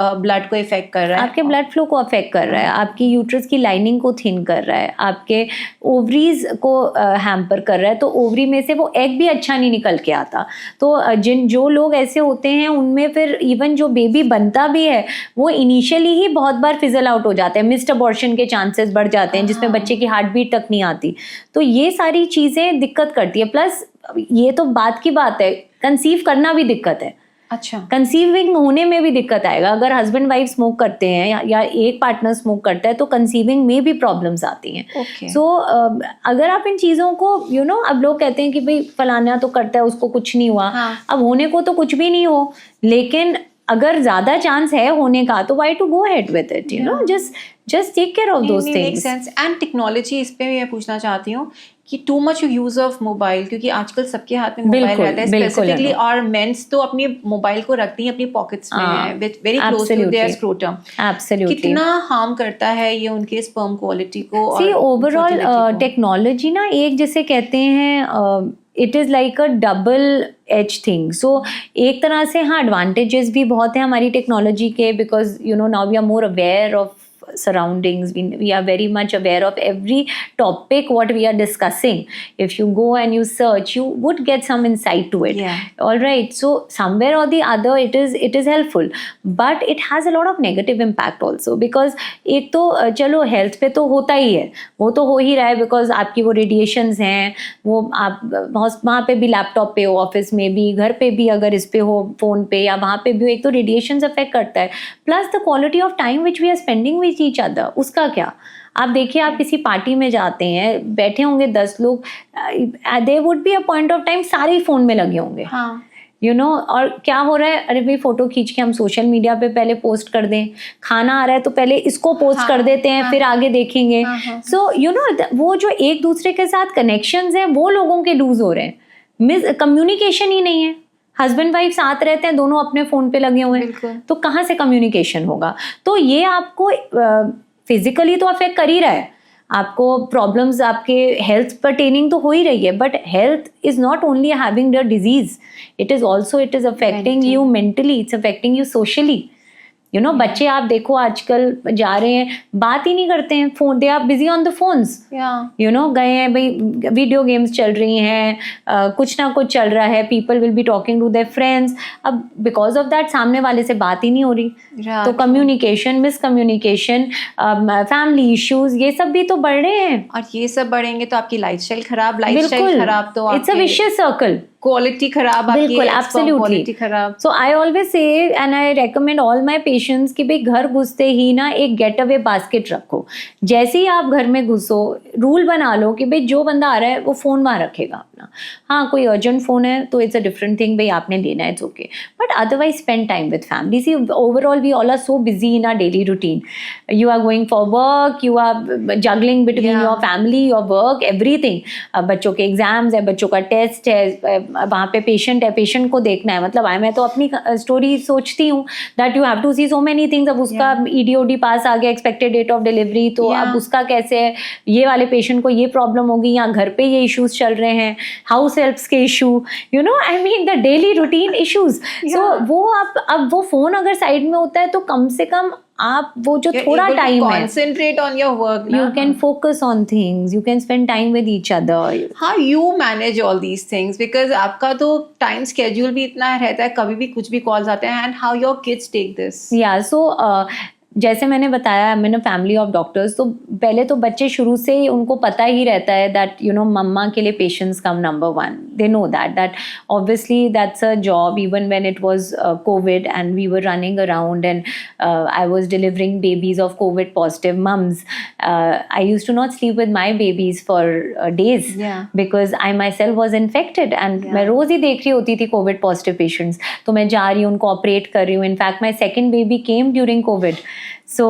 ब्लड को इफेक्ट कर रहा है, आपके ब्लड फ्लो को अफेक्ट कर रहा है, आपकी यूट्रस की लाइनिंग को थिन कर रहा है, आपके ओवरीज को हैम्पर कर रहा है. तो ओवरी में से वो एग भी अच्छा नहीं निकल के आता. तो जो लोग ऐसे होते हैं उनमें फिर इवन जो बेबी बनता भी है वो इनिशियली ही बहुत बार फिजल आउट हो जाते हैं, मिस्ड अबॉर्शन के चांसेस बढ़ जाते हैं, जिसमें बच्चे की हार्ट बीट तक नहीं आती. तो ये सारी चीज़ें दिक्कत करती है. प्लस ये तो बात की बात है, कंसीव करना भी दिक्कत है. अच्छा, कंसीविंग होने में भी दिक्कत आएगा. अगर हस्बैंड वाइफ स्मोक करते हैं या एक पार्टनर स्मोक करता है तो कंसीविंग में भी प्रॉब्लम्स आती हैं. सो अगर आप इन चीज़ों को अब लोग कहते हैं कि भाई फलाना तो करता है उसको कुछ नहीं हुआ. अब होने को तो कुछ भी नहीं हो, लेकिन अगर ज़्यादा चांस है होने का तो why to go ahead with it, just take care of those things. And technology, इस पे मैं पूछना चाहती हूँ कि too much use of mobile, क्योंकि आजकल सबके हाथ में मोबाइल रहता है स्पेसिफिकली, और मेंस तो अपनी मोबाइल को रखती हैं अपनी पॉकेट्स में, very close to their scrotum. कितना हार्म करता है ये उनके स्पर्म क्वालिटी को. सी ओवरऑल टेक्नोलॉजी ना एक जैसे कहते हैं it is like a double edge thing. So एक तरह से हाँ एडवांटेजेस भी बहुत हैं हमारी टेक्नोलॉजी के, because now we are more aware of surroundings, we are very much aware of every topic what we are discussing. If you go and you search, you would get some insight to it. All right, so somewhere or the other it is helpful, but it has a lot of negative impact also, because एक तो चलो health पे तो होता ही है, वो तो हो ही रहा है, बिकॉज आपकी वो रेडिएशंस हैं, वो आप वहाँ पे भी लैपटॉप पे हो, ऑफिस में भी, घर पे भी अगर इस पे हो फोन पे या वहाँ पे भी हो, एक तो रेडिएशंस अफेक्ट करता है, plus the quality of time which we are spending with each other, उसका क्या. आप देखिए, आप किसी पार्टी में जाते हैं, बैठे होंगे 10 लोग, there would be a point of time सारे फोन में लगे होंगे. और क्या हो रहा है, अरे भाई फोटो खींच के हम सोशल मीडिया पे पहले पोस्ट कर दें, खाना आ रहा है तो पहले इसको पोस्ट कर देते हैं, फिर आगे देखेंगे. सो वो जो एक दूसरे के साथ कनेक्शंस हैं वो लोगों के लूज हो रहे हैं. कम्युनिकेशन ही नहीं है. हस्बैंड वाइफ साथ रहते हैं, दोनों अपने फोन पे लगे हुए हैं, तो कहाँ से कम्युनिकेशन होगा. तो ये आपको फिजिकली तो अफेक्ट कर ही रहा है, आपको प्रॉब्लम्स आपके हेल्थ पर्टेनिंग तो हो ही रही है, but health is not only having the disease, it is affecting you mentally, it's affecting you socially. बच्चे आप देखो आजकल जा रहे हैं, बात ही नहीं करते हैं, phone, they are busy on the phones. गए हैं भाई, वीडियो गेम्स चल रही हैं, कुछ ना कुछ चल रहा है, people will be talking to their friends. अब बिकॉज ऑफ दैट सामने वाले से बात ही नहीं हो रही, तो कम्युनिकेशन, मिसकम्युनिकेशन, फैमिली इश्यूज, ये सब भी तो बढ़ रहे हैं. और ये सब बढ़ेंगे तो आपकी लाइफस्टाइल खराब तो it's a vicious circle. Quality खराब आपकी, बिल्कुल, क्वालिटी absolutely. खराब. So I always say and I recommend all my patients कि भाई घर घुसते ही ना एक गेट अवे बास्केट रखो. जैसे ही आप घर में घुसो, रूल बना लो कि भाई जो बंदा आ रहा है वो फोन वहाँ रखेगा अपना. हाँ, कोई अर्जेंट फोन है तो इट्स अ डिफरेंट थिंग, भाई आपने लेना है, it's okay. But otherwise spend time with family. See overall we all are so busy in our daily routine. You are going for work, you are juggling between your family, your work, everything. बच्चों के exams है, बच्चों का test है, वहाँ पे patient है, patient को देखना है. मतलब मैं तो अपनी स्टोरी सोचती हूँ that you have to see so many things. अब उसका EDOD पास आ गया, एक्सपेक्टेड डेट ऑफ डिलीवरी, तो अब उसका कैसे है, ये वाले पेशेंट को ये प्रॉब्लम होगी, यहाँ घर पे ये इश्यूज चल रहे हैं, हाउस हेल्प्स के issue, you know, I mean the daily routine issues. So वो अब वो फोन अगर साइड में होता है तो कम से कम आप वो जो थोड़ा टाइम है, concentrate on your work. you can focus on things, you can spend time with each other. How you manage all these things, because आपका तो टाइम स्केड्यूल भी इतना रहता है, कभी भी कुछ भी कॉल्स आते हैं, and how your kids take this? Yeah, so जैसे मैंने बताया, I mean family of doctors, तो पहले तो बच्चे शुरू से ही उनको पता ही रहता है दैट यू नो मम्मा के लिए patients come number one. They know that obviously that's a job. Even when it was COVID and we were running around and I was delivering babies of COVID positive moms, I used to not sleep with my babies for days because I myself was infected and मैं रोज ही देख रही होती थी Covid positive patients. तो मैं जा रही हूँ, उनको ऑपरेट कर रही हूँ. In fact my second baby came during Covid. So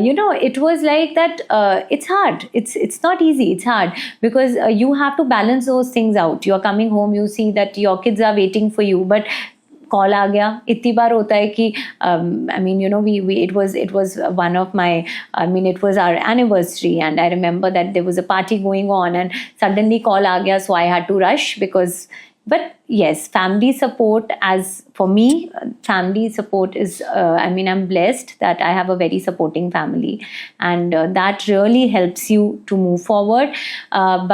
you know, it was like that. It's hard. It's not easy. It's hard because you have to balance those things out. You are coming home, you see that your kids are waiting for you, but call आ गया. इतनी बार होता है कि I mean, you know, we it was one of my, I mean, it was our anniversary and I remember that there was a party going on and suddenly call आ गया, so I had to rush because. But yes, family support, as for me, family support is, I mean, I'm blessed that I have a very supporting family and that really helps you to move forward.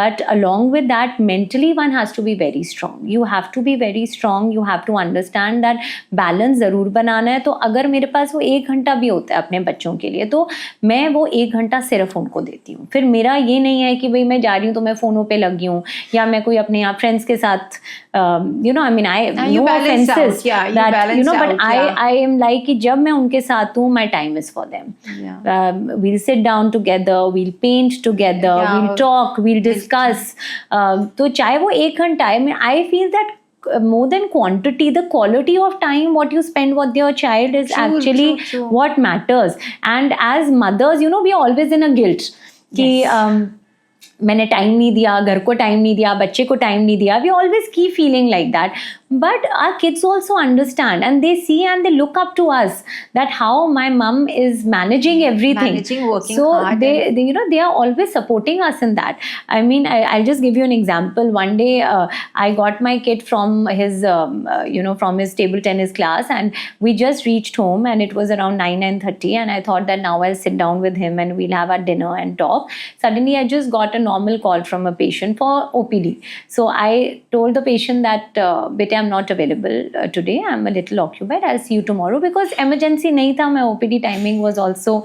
But along with that, mentally one has to be very strong. You have to be very strong. You have to understand that balance ज़रूर बनाना है. तो अगर मेरे पास वो 1 घंटा भी होता है अपने बच्चों के लिए, तो मैं वो 1 घंटा सिर्फ उनको देती हूँ. फिर मेरा ये नहीं है कि भाई मैं जा रही हूँ तो मैं फ़ोनों पे लगी हूँ, या मैं कोई अपने यहाँ फ्रेंड्स के साथ you know, I mean, no offenses that, you know, but I am like कि जब मैं उनके साथ हूँ, my time is for them. We'll sit down together, we'll paint together, we'll talk, we'll discuss. तो चाहे वो 1 घंटा है, I feel that more than quantity, the quality of time what you spend with your child is actually what matters. And as mothers, you know, we are always in a guilt कि मैंने time नहीं दिया, घर को time नहीं दिया, बच्चे को टाइम नहीं दिया. We always keep feeling like that. But our kids also understand and they see and they look up to us that how my mom is managing everything. Working so hard. They you know, they are always supporting us in that. I mean, I'll just give you an example. One day I got my kid from his you know, from his table tennis class and we just reached home and it was around 9:30 and I thought that now I'll sit down with him and we'll have our dinner and talk. Suddenly I just got a normal call from a patient for OPD. So I told the patient that beta, I'm not available today, I'm a little occupied, I'll see you tomorrow, because emergency nahi tha, my OPD timing was also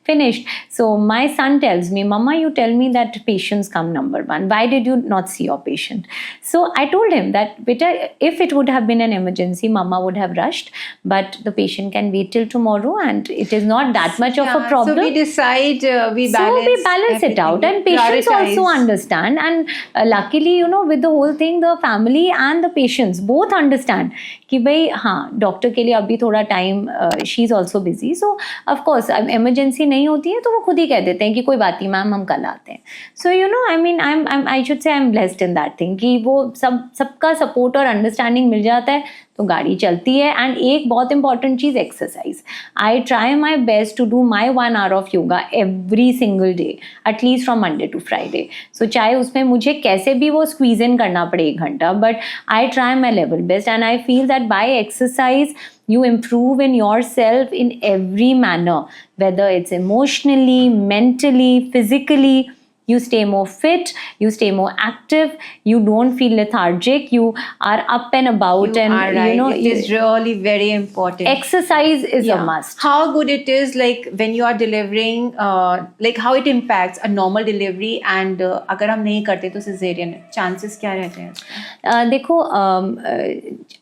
finished. So my son tells me, Mama, you tell me that patients come number one. Why did you not see your patient? So I told him that, beta, if it would have been an emergency, Mama would have rushed, but the patient can wait till tomorrow and it is not that much of a problem. So we decide, we balance it out, and patients also understand. And luckily, you know, with the whole thing, the family and the patients both understand कि भाई हाँ, doctor के लिए अभी थोड़ा time, she is also busy. So of course emergency नहीं होती है तो वो खुद ही कह देते हैं कि कोई बात नहीं मैम, हम कल आते हैं. सो you know, I mean, I should से I am blessed in that thing कि वो सबका सपोर्ट और अंडरस्टैंडिंग मिल जाता है तो गाड़ी चलती है. एंड एक बहुत इंपॉर्टेंट चीज़, exercise. I try my best to do my 1 hour of yoga every single day, at least from Monday to Friday. So चाहे उसमें मुझे कैसे भी वो स्क्वीज इन करना पड़े 1 घंटा, but I try my level best and I feel that bye exercise you improve in yourself in every manner, whether it's emotionally, mentally, physically. you stay more fit, you stay more active, you don't feel lethargic, you are up and about, You and are right. you know, it is really very important. exercise is a Yeah. must. How good it is, like when you are delivering, like how it impacts a normal delivery and अगर हम नहीं करते तो cesarean chances क्या रहते हैं उसका? देखो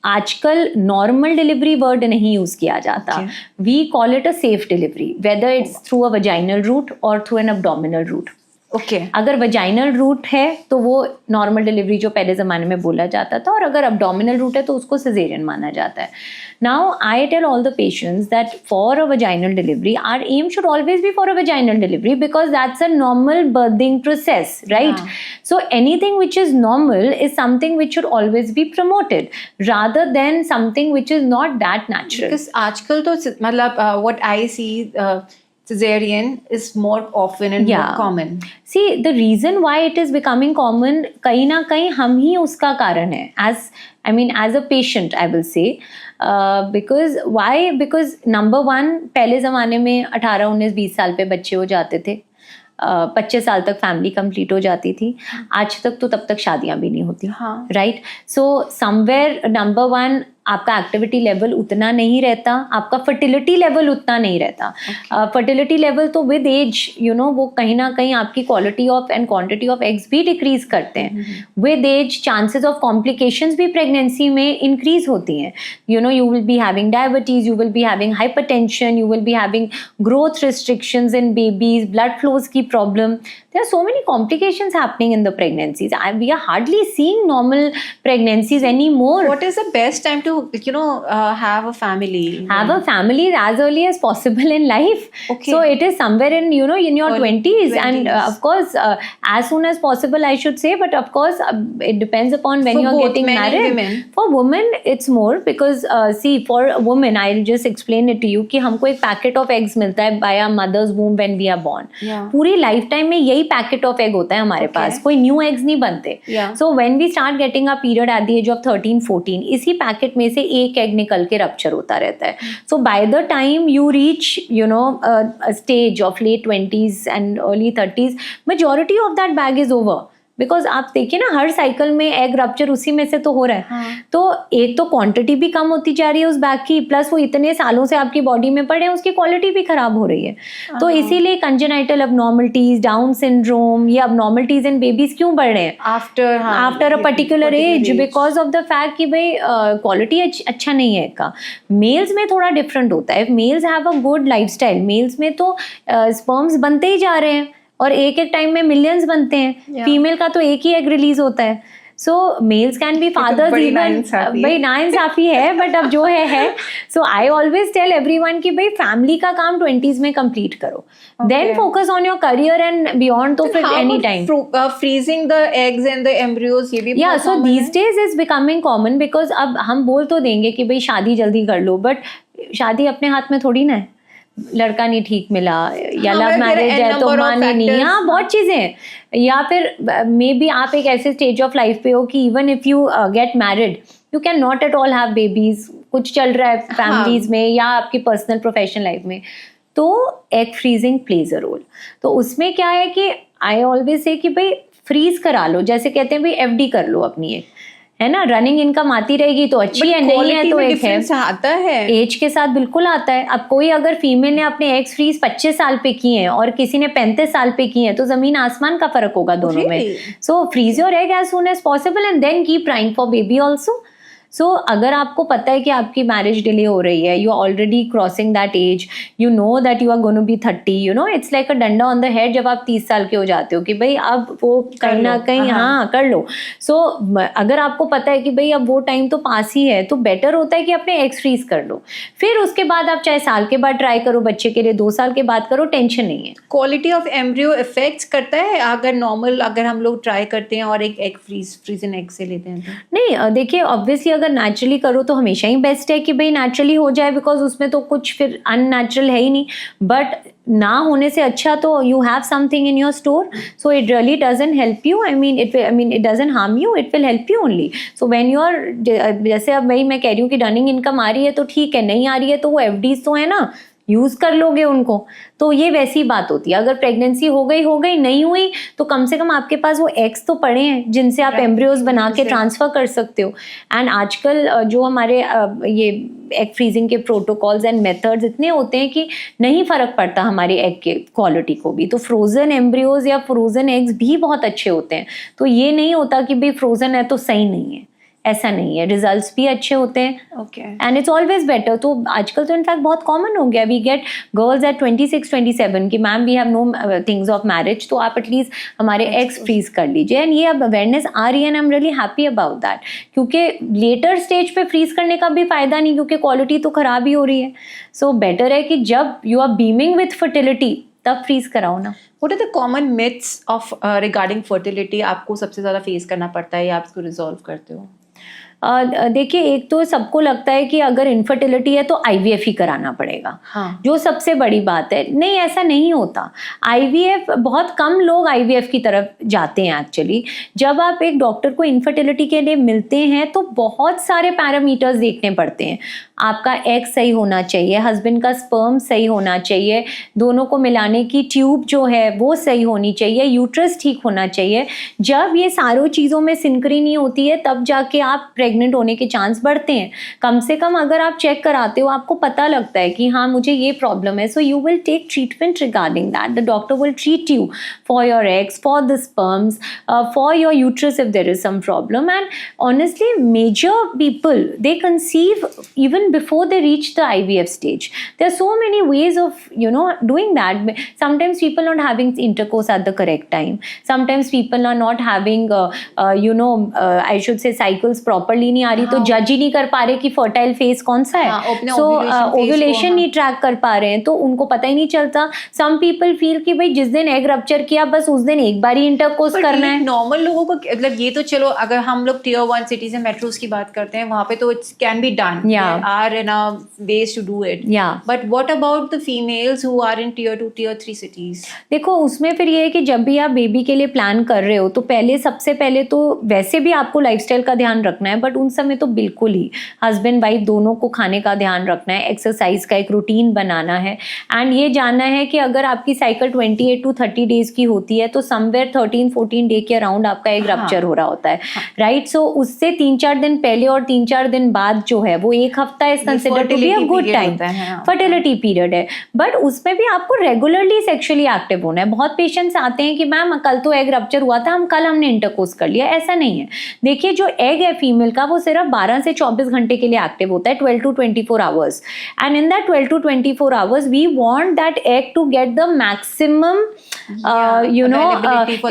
आजकल नॉर्मल डिलीवरी वर्ड नहीं यूज किया जाता. We call it a safe delivery, whether it's through a vaginal route और through an abdominal route. Okay. अगर वजाइनल रूट है तो वो नॉर्मल डिलीवरी जो पहले ज़माने में बोला जाता था, और अगर abdominal रूट है तो उसको सिजेरियन माना जाता है. Now I tell all the patients that for a vaginal delivery our aim should always be for a vaginal delivery, because that's a normal birthing process, right? So anything which is normal is something which should always be promoted rather than something which is not that natural. Because आजकल तो मतलब what I see, cesarean is more often and more common. See, the reason why it is becoming common, कहीं ना कहीं हम ही उसका कारण है. As a patient, I will say. Because why? Because number one, पहले ज़माने में 18, 19, 20 साल पे बच्चे हो जाते थे. 25 साल तक फैमिली कंप्लीट हो जाती थी. आज तक तो तब तक शादियां भी नहीं होती, right? So somewhere number one, आपका एक्टिविटी लेवल उतना नहीं रहता, आपका फर्टिलिटी लेवल उतना नहीं रहता. फर्टिलिटी लेवल तो विद एज वो कहीं ना कहीं आपकी quality of and quantity of eggs भी डिक्रीज करते हैं. With age chances of complications भी प्रेगनेंसी में इंक्रीज होती हैं. You will be having diabetes, you will be having hypertension, you will be having growth restrictions in babies, blood flows की problem. There are so many complications happening in the pregnancies. We are hardly seeing normal pregnancies anymore. What is the best time to have a family? Have a family as early as possible in life. Okay. So it is somewhere in in your 20s, and of course as soon as possible, I should say. But of course it depends upon when For you are both getting men and married. women. For women it's more because see, for a woman, I'll just explain it to you कि हमको एक packet of eggs मिलता है by our mother's womb when we are born. पूरी life time में यही packet of egg होता है हमारे पास, कोई न्यू एग्स नहीं बनते. So when we start getting a period at the age of 13, 14, इसी पैकेट में से एक एग निकल के रप्चर होता रहता है. So by the time you reach stage of late 20s and early 30s, majority of that bag is over. Because आप देखिए ना, हर साइकिल में एग रप्चर उसी में से तो हो रहा है. तो एक तो क्वांटिटी भी कम होती जा रही है उस बैग की, प्लस वो इतने सालों से आपकी बॉडी में पड़े हैं, उसकी क्वालिटी भी खराब हो रही है. तो इसीलिए कंजेनाइटल अबनॉर्मलिटीज, डाउन सिंड्रोम, ये अबनॉर्मलिटीज इन बेबीज क्यों बढ़ रहे हैं after a particular age? Because of the fact कि भाई क्वालिटी अच्छा नहीं है का. मेल्स में थोड़ा डिफरेंट होता है. Males have a good lifestyle, males में तो स्पर्म्स बनते ही जा रहे हैं और एक टाइम में मिलियंस बनते हैं. फीमेल का तो एक ही एग रिलीज होता है. So males can be fathers even. भाई नाइंसाफी है, बट अब जो है. So I always tell everyone कि भाई फैमिली का काम 20s में कंप्लीट करो, then focus on your career and beyond. तो फिर any time freezing the eggs and the embryos, ये भी या so these days is becoming common. Because अब हम बोल तो देंगे कि भाई शादी जल्दी कर लो, बट शादी अपने हाथ में थोड़ी ना है. लड़का नहीं ठीक मिला, या लव मैरिज है तो माने नहीं, यहाँ बहुत चीजें हैं. या फिर मे बी आप एक ऐसे स्टेज ऑफ लाइफ पे हो कि even if you get married, you can not at all have babies. कुछ चल रहा है फैमिलीज में या आपकी पर्सनल प्रोफेशनल लाइफ में, तो egg freezing plays a role. तो उसमें क्या है कि आई ऑलवेज से कि भाई फ्रीज करा लो. जैसे कहते हैं भाई FD कर लो अपनी एक, है ना, रनिंग इनकम आती रहेगी तो अच्छी है, नहीं है तो एक है. आता है एज के साथ बिल्कुल आता है. अब कोई अगर फीमेल ने अपने एग्स फ्रीज 25 साल पे किए हैं और किसी ने 35 साल पे किए हैं, तो जमीन आसमान का फर्क होगा दोनों में. So freeze your egg as soon as possible and then keep trying for baby also. So अगर आपको पता है कि आपकी मैरिज डिले हो रही है, you are already crossing that age, you know that you are gonna be 30, it's like a डंडा ऑन द हेड जब आप 30 साल के हो जाते हो कि भाई अब वो कहीं ना कहीं हाँ कर लो. सो अगर आपको पता है कि भाई अब वो टाइम तो पास ही है, तो बेटर होता है कि अपने एग्स फ्रीज कर लो. फिर उसके बाद आप चाहे साल के बाद ट्राई करो, बच्चे के लिए 2 साल के बाद करो, टेंशन नहीं है. क्वालिटी ऑफ एम्ब्रियो इफेक्ट्स करता है अगर नॉर्मल, अगर हम लोग ट्राई करते हैं और एक एग फ्रीजन एग से लेते हैं तो? नहीं, देखिए ऑब्वियसली अगर नेचुरली करो तो हमेशा ही बेस्ट है कि भाई नेचुरली हो जाए, बिकॉज उसमें तो कुछ फिर अननेचुरल है ही नहीं. बट ना होने से अच्छा तो you have something in your store, so it really doesn't help you. I mean it doesn't harm you, it will help you only. So when you are, जैसे अब भाई मैं कह रही हूँ कि रनिंग इनकम आ रही है तो ठीक है, नहीं आ रही है तो वो FDs तो है ना, यूज़ कर लोगे उनको। तो ये वैसी बात होती है, अगर प्रेगनेंसी हो गई, नहीं हुई तो कम से कम आपके पास वो एग्स तो पड़े हैं जिनसे आप एम्ब्रियोज बना के ट्रांसफ़र कर सकते हो। एंड आजकल जो हमारे ये एग फ्रीजिंग के प्रोटोकॉल्स एंड मेथड्स इतने होते हैं कि नहीं फ़र्क पड़ता हमारे एग के क्वालिटी को भी। तो फ्रोज़न एम्ब्रियोज या फ्रोज़न एग्स भी बहुत अच्छे होते हैं। तो ये नहीं होता कि भाई फ्रोज़न है तो सही नहीं है, ऐसा नहीं है, रिजल्ट्स भी अच्छे होते हैं। Okay. And it's always better. तो आजकल तो इनफैक्ट बहुत कॉमन हो गया, वी गेट गर्ल्स एट 26-27 कि ma'am we have no things of marriage, तो आप एटलीस्ट हमारे एग्स फ्रीज कर लीजिए। एंड ये अब अवेयरनेस आ रही है and I am really happy about that, क्योंकि लेटर स्टेज पे फ्रीज करने का भी फायदा नहीं, क्योंकि क्वालिटी तो खराब ही हो रही है। सो बेटर है कि जब you are beaming with fertility तब फ्रीज कराओ ना। What are the common myths of regarding fertility आपको सबसे ज़्यादा फेस करना पड़ता है या आप इसको रिजॉल्व करते हो? देखिए, एक तो सबको लगता है कि अगर इनफर्टिलिटी है तो आईवीएफ ही कराना पड़ेगा। हाँ। जो सबसे बड़ी बात है, नहीं ऐसा नहीं होता। आईवीएफ, बहुत कम लोग आईवीएफ की तरफ जाते हैं एक्चुअली। जब आप एक डॉक्टर को इनफर्टिलिटी के लिए मिलते हैं तो बहुत सारे पैरामीटर्स देखने पड़ते हैं। आपका एग सही होना चाहिए, हस्बैंड का स्पर्म सही होना चाहिए, दोनों को मिलाने की ट्यूब जो है वो सही होनी चाहिए, यूट्रस ठीक होना चाहिए। जब ये सारों चीज़ों में सिनकरी नहीं होती है तब जाके आप प्रेग्नेंट होने के चांस बढ़ते हैं। कम से कम अगर आप चेक कराते हो, आपको पता लगता है कि हाँ मुझे ये प्रॉब्लम है, so you will take treatment regarding that. The doctor will treat you for your eggs, for the sperms, for your uterus if there is some problem. And honestly major people they conceive even before they reach the IVF stage. There are so many ways of doing that. Sometimes people not having intercourse at the correct time, sometimes people are not having I should say cycles properly नहीं आ रही, तो जज ही नहीं कर पा रहे कि fertile phase कौन सा है, so ovulation नहीं ट्रैक कर पा रहे हैं, तो उनको पता ही नहीं चलता। some people feel कि भाई जिस दिन एग रप्चर किया बस उस दिन एक बार ही इंटरकोर्स करना है। नॉर्मल लोगों को मतलब ये तो चलो, अगर हम लोग Tier 1 सिटीज एंड मेट्रोज की बात करते हैं वहाँ पे तो it's can be done, there are enough ways to do it. Yeah. But what about the females who are in Tier 2, Tier 3 cities? देखो, उसमें फिर ये है कि जब भी आप बेबी के लिए प्लान कर रहे हो तो सबसे पहले तो वैसे भी आपको लाइफस्टाइल का ध्यान रखना है, बट उन समय तो बिल्कुल ही हस्बैंड वाइफ दोनों को खाने का ध्यान रखना है, एक्सरसाइज का एक रूटीन बनाना है, एंड ये जानना है कि अगर आपकी साइकिल 28 to 30 डेज की होती है तो समवेयर 13-14 डे के अराउंड आपका एक रप्चर हो रहा होता है, राइट। सो उससे 3-4 दिन पहले और 3-4 दिन बाद जो है वो एक हफ्ता is considered to be a good time, fertility period है, बट उसमें भी आपको रेगुलरली सेक्सुअली एक्टिव होना है। बहुत पेशेंट्स आते हैं कि मैम कल तो एग रप्चर हुआ था, हमने इंटरकोर्स कर लिया, ऐसा नहीं है। देखिए, जो एग है फीमेल का वो सिर्फ 12 से 24 घंटे के लिए एक्टिव होता है, 12 to 24 hours, and in that 12 to 24 hours we want that egg to get the maximum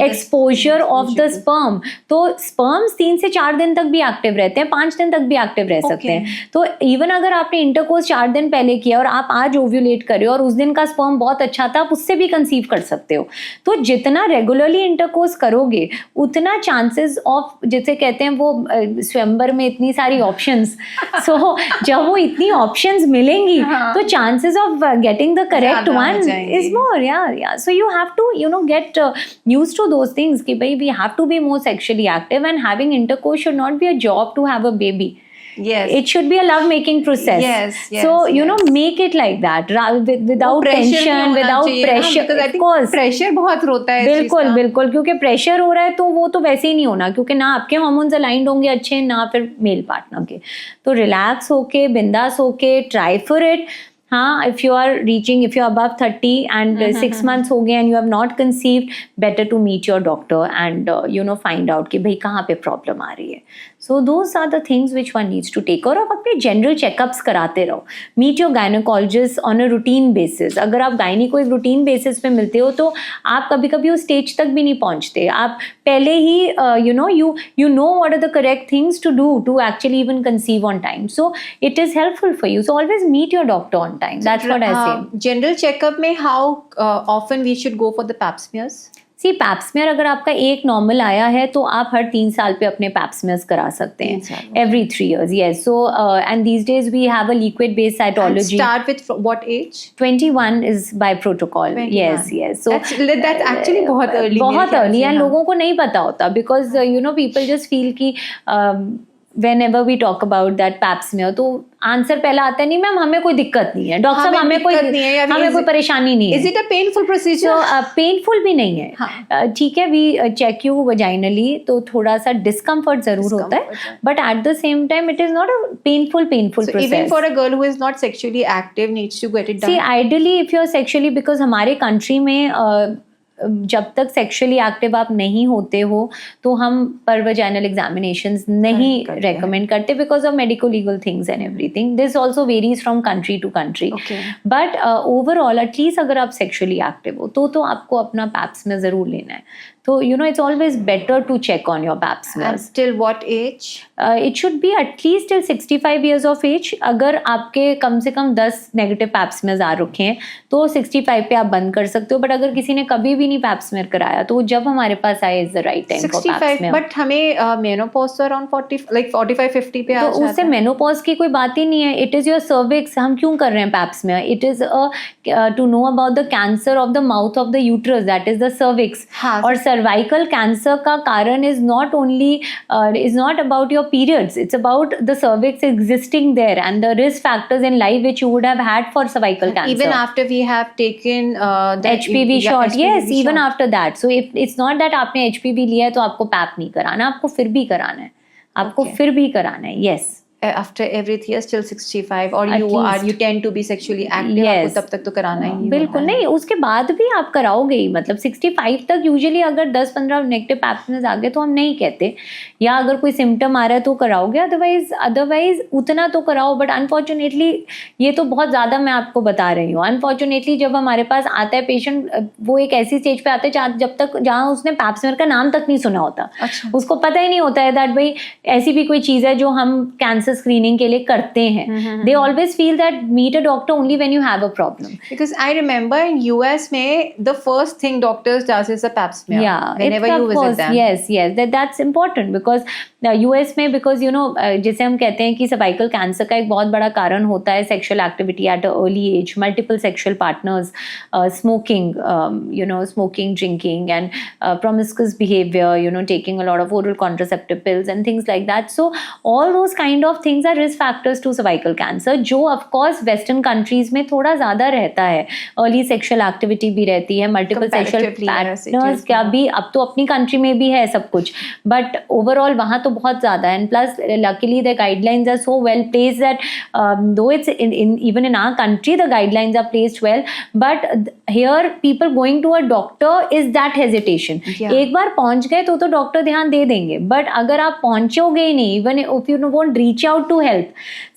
exposure of the sperm. तो स्पर्म्स 3 से 4 दिन तक भी एक्टिव रहते हैं, 5 दिन तक भी एक्टिव रह सकते हैं। तो इवन अगर आपने इंटरकोर्स 4 दिन पहले किया और आप आज ओव्यूलेट कर रहे हो और उस दिन का स्पर्म बहुत अच्छा था, आप उससे भी कंसीव कर सकते हो। तो जितना रेगुलरली इंटरकोर्स करोगे उतना चांसेस ऑफ, जैसे कहते हैं वो स्वयंवर में इतनी सारी ऑप्शंस, सो जब वो इतनी ऑप्शंस मिलेंगी तो chances of getting the correct one is more. या so you have to get used to those things कि भाई we have to be more sexually active, and having intercourse should not be a job to have a baby. Yes, it should be a love making process. Yes. So make it like that, without tension, without pressure. Because I think pressure बहुत होता है। बिल्कुल, क्योंकि pressure हो रहा है तो वो तो वैसे ही नहीं होना, क्योंकि ना आपके हार्मोन्स अलाइंड होंगे अच्छे, ना फिर मेल पार्टनर के। तो रिलैक्स होके, बिंदास होके, ट्राई फॉर इट। हाँ, if you are above 30 and 6 months हो गए and you have not conceived, better to meet your doctor and find out कि भाई कहाँ पे प्रॉब्लम आ रही है। So those are the things which one needs to take। और आप अपने जनरल चेकअप्स कराते रहो। Meet your gynaecologist on a routine basis. अगर आप गायनी को एक रूटीन बेसिस पे मिलते हो तो आप कभी कभी उस स्टेज तक भी नहीं पहुंचते। आप पहले ही you know what are the correct things to do to actually even conceive on time. So it is helpful for you. So always meet your doctor on time. That's what I say. General checkup में how often we should go for the pap smears? See pap smear अगर आपका एक normal आया है तो आप हर 3 साल पे अपने पैप्समेयर्स करा सकते हैं, every 3 years. Yes. So and these days we have a liquid based cytology. And start with what age? 21 is by protocol. 21. Yes. So that's actually बहुत early. बहुत early, and लोगों को नहीं पता होता because people just feel कि whenever we talk about that pap smear, तो answer पहला आता है नहीं मैम हमें कोई दिक्कत नहीं है, डॉक्टर साहब हमें कोई परेशानी नहीं है. Is it a painful procedure? Painful भी नहीं है, ठीक है, वी चेक यू वजाइनली, तो थोड़ा सा डिस्कम्फर्ट जरूर होता है, but at the same time it is not a painful process. Even for a girl who is not sexually active needs to get it done. See, ideally if you are sexually, because हमारे country में जब तक sexually active आप नहीं होते हो तो हम पर वजाइनल एग्जामिनेशंस नहीं रेकमेंड करते because of medico legal things and everything. This also varies from country to country, but overall at least अगर आप सेक्सुअली एक्टिव हो तो आपको अपना पैप्स में ज़रूर लेना है. So, you know, it's always better to check on your pap smears. Till what age? It should be at least till 65 years of age. अगर आपके कम से कम 10 नेगेटिव पैप स्मेयर्स आ रखे हैं तो 65 पे आप बंद कर सकते हो. बट अगर किसी ने कभी भी नहीं पैप स्मेयर कराया तो जब हमारे पास आए is the right time for pap smear. But हमें मेनोपॉज तो अराउंड 40 like 45-50 पे आ जाता है. तो उससे मेनोपॉज की कोई बात ही नहीं है. It is your cervix. हम क्यों कर रहे हैं pap smear? It is to know about the cancer of the mouth of the uterus, that is the cervix. और सर्वाइकल कैंसर का कारण is not only is not about your periods, it's about the cervix existing there and the risk factors in life which you would have had for cervical cancer. Even after we have taken the HPV shot, yes, even after that. So if it's not that आपने HPV लिया है तो आपको pipe नहीं कराना, आपको फिर भी कराना है, आपको फिर भी कराना है. yes. After every 3 years till 65 or you tend to be sexually active, आपको तब तक तो कराना ही बिल्कुल नहीं. उसके बाद भी आप कराओगे ही, मतलब 65 तक यूजुअली अगर 10-15 नेगेटिव पैप स्मेयर्स आ गए तो हम नहीं कहते, या अगर कोई सिम्टम आ रहा है तो कराओगे, अदरवाइज उतना तो कराओ. बट अनफॉर्चुनेटली ये तो बहुत ज़्यादा मैं आपको बता रही हूँ. अनफॉर्चुनेटली जब हमारे पास आता है पेशेंट, वो एक ऐसी स्टेज पे आते हैं जब तक जहाँ उसने पैप स्मेयर का नाम तक नहीं सुना होता. उसको पता ही नहीं होता है दैट भाई ऐसी भी कोई चीज़ है जो हम कैंसर स्क्रीनिंग के लिए करते हैं. They always feel that meet a doctor only when you have a problem. Because I remember in US में the first thing doctors does is a pap smear whenever you visit them. yes that's important because US में, because you know जैसे हम कहते हैं कि cervical cancer का एक बहुत बड़ा कारण होता है sexual activity at a early age, multiple sexual partners, smoking, you know, smoking, drinking, and promiscuous behavior, you know, taking a lot of oral contraceptive pills and things like that. So all those kind of things are risk factors to cervical cancer, जो of course western countries में थोड़ा ज़्यादा रहता है. early sexual activity भी रहती है, multiple sexual partners क्या भी, अब तो अपनी country में भी है सब कुछ, but overall वहाँ तो बहुत ज़्यादा है. And plus luckily the guidelines are so well placed that though it's even in our country the guidelines are placed well, but here people going to a doctor is that hesitation. एक बार पहुँच गए तो doctor ध्यान दे देंगे, but अगर आप पहुँचोगे ही नहीं, even if you won't reach out to help,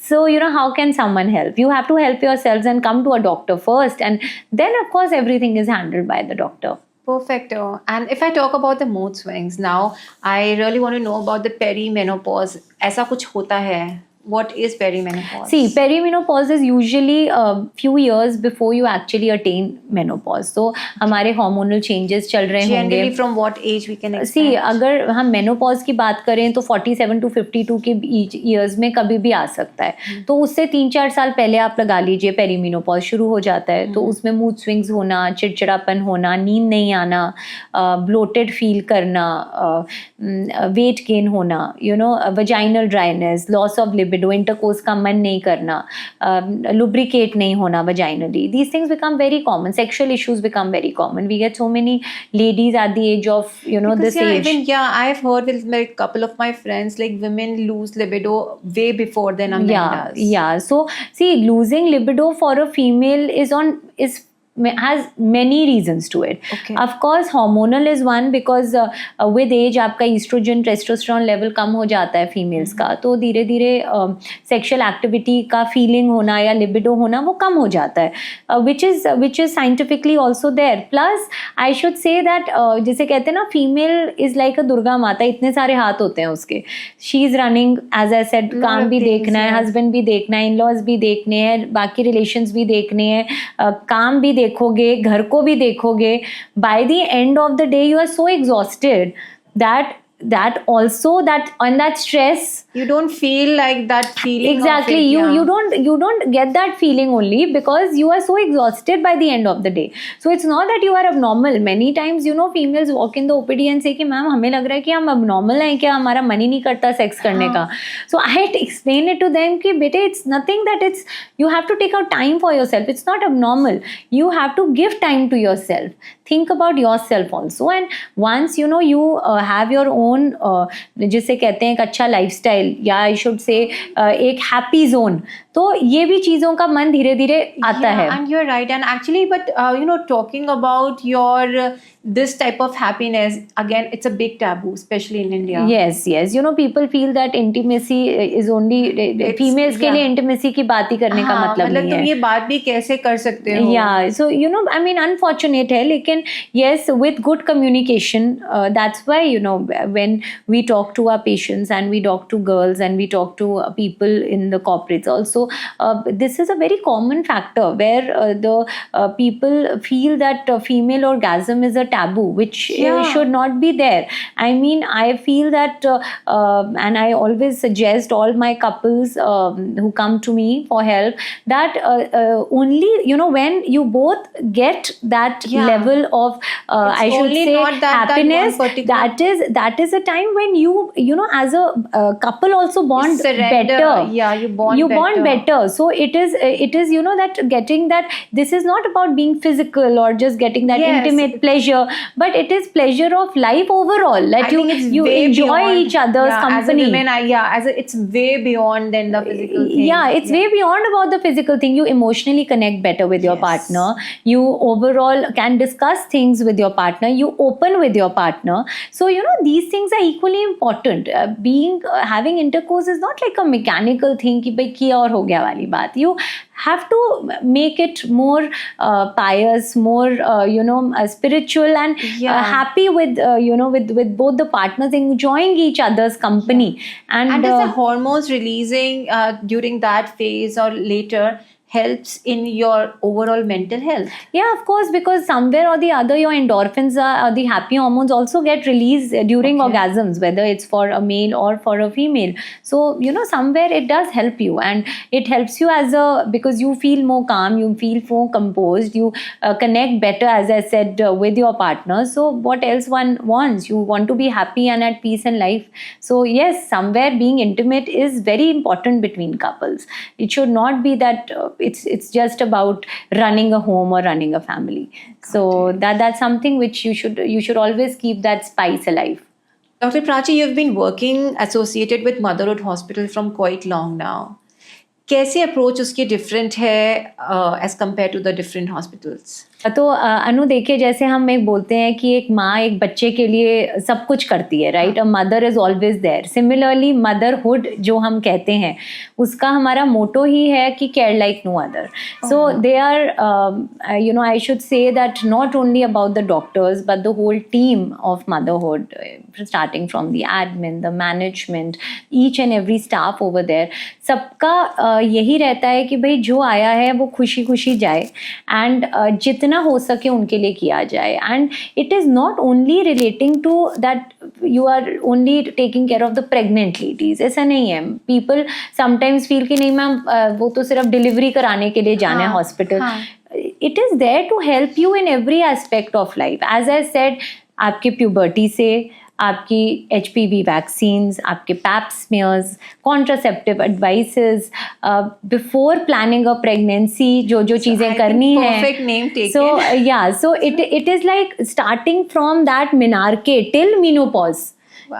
so you know how can someone help? You have to help yourselves and come to a doctor first, and then of course everything is handled by the doctor. Perfecto. And if I talk about the mood swings now, I really want to know about the perimenopause. ऐसा कुछ होता है? What is perimenopause? See, perimenopause is usually a few years before you actually attain menopause. So, हमारे hormonal changes चल रहे होंगे. Generally, from what age we can expect? See, अगर हम menopause की बात करें तो 47 to 52 के years में कभी भी आ सकता है. तो उससे 3-4 साल पहले आप लगा लीजिए perimenopause शुरू हो जाता है. तो उसमें mood swings होना, चिड़चिड़ापन होना, नींद नहीं आना, bloated feel करना, weight gain होना, you know, vaginal dryness, loss of libido, intercourse का मन नहीं करना, lubricate नहीं होना vaginally. These things become very common. Sexual issues become very common. We get so many ladies at the age of, you know, because this age. I've heard with like a couple of my friends, like women lose libido way before than a man does. Yeah. So see, losing libido for a female has many reasons to it. Okay. Of course, hormonal is one, because with age आपका estrogen, testosterone level कम हो जाता है females का, तो धीरे धीरे sexual activity का feeling होना या libido होना वो कम हो जाता है, which is scientifically also there. Plus, I should say that जिसे कहते हैं ना, female is like a Durga माता, इतने सारे हाथ होते हैं उसके. She is running, as I said, काम भी देखना है, husband भी देखना है, in-laws भी देखने हैं, बाकी relations भी देखने हैं, काम भी देखोगे, घर को भी देखोगे. By the end of the day you are so exhausted that that also, that on that stress, you don't feel like that feeling. exactly, of it, you don't get that feeling only because you are so exhausted by the end of the day. So it's not that you are abnormal. Many times, females walk in the OPD and say कि ma'am हमें लग रहा है कि हम abnormal हैं क्या, हमारा मन ही नहीं करता सेक्स करने का. So I had to explain it to them कि बेटे, it's nothing, that it's, you have to take out time for yourself. It's not abnormal. You have to give time to yourself. Think about yourself also. And once you have your own जिसे कहते हैं एक अच्छा lifestyle, या आई should से एक happy zone, तो ये भी चीज़ों का मन धीरे धीरे आता है. And you're right. And actually, but talking about your this type of happiness, again, it's a big taboo, especially in India. Yes, people feel that intimacy is only females के लिए intimacy की बात ही करने का मतलब नहीं है. तुम ये बात भी कैसे कर सकते हो? Yeah, so I mean, unfortunate है, लेकिन yes, with good communication, that's why when we talk to our patients and we talk to girls and we talk to people in the corporates also, this is a very common factor where the people feel that female orgasm is a taboo, which should not be there. I mean, I feel that, and I always suggest all my couples who come to me for help that only when you both get that level of I should say happiness, that is a time when you as a couple also bond better. You bond better. So it is that getting that, this is not about being physical or just getting that intimate pleasure, but it is pleasure of life overall, that you enjoy beyond, each other's company. As a woman, it's way beyond than the physical thing. It's way beyond about the physical thing. You emotionally connect better with your partner. You overall can discuss things with your partner. You open with your partner. So these things are equally important. Having intercourse is not like a mechanical thing कि भाई किया और हो गया वाली बात. You have to make it more pious, more spiritual, and happy with with both the partners enjoying each other's company. And is the hormones releasing during that phase or later helps in your overall mental health? Yeah, of course, because somewhere or the other your endorphins or the happy hormones also get released during orgasms, whether it's for a male or for a female. So somewhere it does help you, and it helps you because you feel more calm, you feel more composed, you connect better, as I said, with your partner. So what else one wants? You want to be happy and at peace in life. So yes, somewhere being intimate is very important between couples. It should not be that it's just about running a home or running a family. So that's something which you should always keep that spice alive. Dr. Prachi, you've been working associated with Motherhood Hospital from quite long now. कैसे approach उसकी different है as compare to the different hospitals? तो अनु देखिए, जैसे हम एक बोलते हैं कि एक माँ एक बच्चे के लिए सब कुछ करती है, right? A mother is always there. Similarly Motherhood जो हम कहते हैं, उसका हमारा मोटो ही है कि care like no other. So they are I should say that not only about the doctors but the whole team of Motherhood, starting from the admin, the management, each and every staff over there, सबका यही रहता है कि भाई जो आया है वो खुशी खुशी जाए, एंड जितना हो सके उनके लिए किया जाए. And it is not only relating to that you are only taking care of the pregnant ladies. ऐसा नहीं है. पीपल समटाइम्स फील कि नहीं मैम वो तो सिर्फ डिलीवरी कराने के लिए जाना है hospital. It is there to help you in every aspect of life. As I said, आपके प्यूबर्टी से आपकी HPV वैक्सीन्स, आपके pap smears, contraceptive advices, before planning a pregnancy जो चीज़ें करनी है. So it is like starting from that menarche till menopause.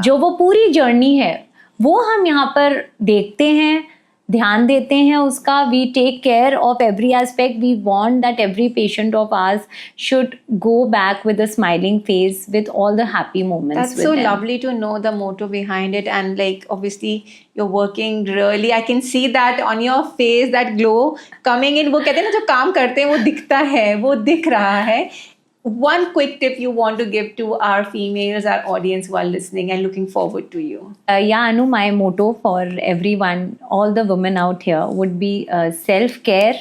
जो वो पूरी जर्नी है वो हम यहाँ पर देखते हैं, ध्यान देते हैं उसका. We take care of every aspect. We want that every patient of ours should go back with a smiling face with all the happy moments. That's so lovely to know the motto behind it, and like obviously you're working really. I can see that on your face, that glow coming in. वो कहते हैं ना, जो काम करते हैं वो दिखता है, वो दिख रहा है. One quick tip you want to give to our females, our audience who are listening and looking forward to you? Anu, my motto for everyone, all the women out here, would be self-care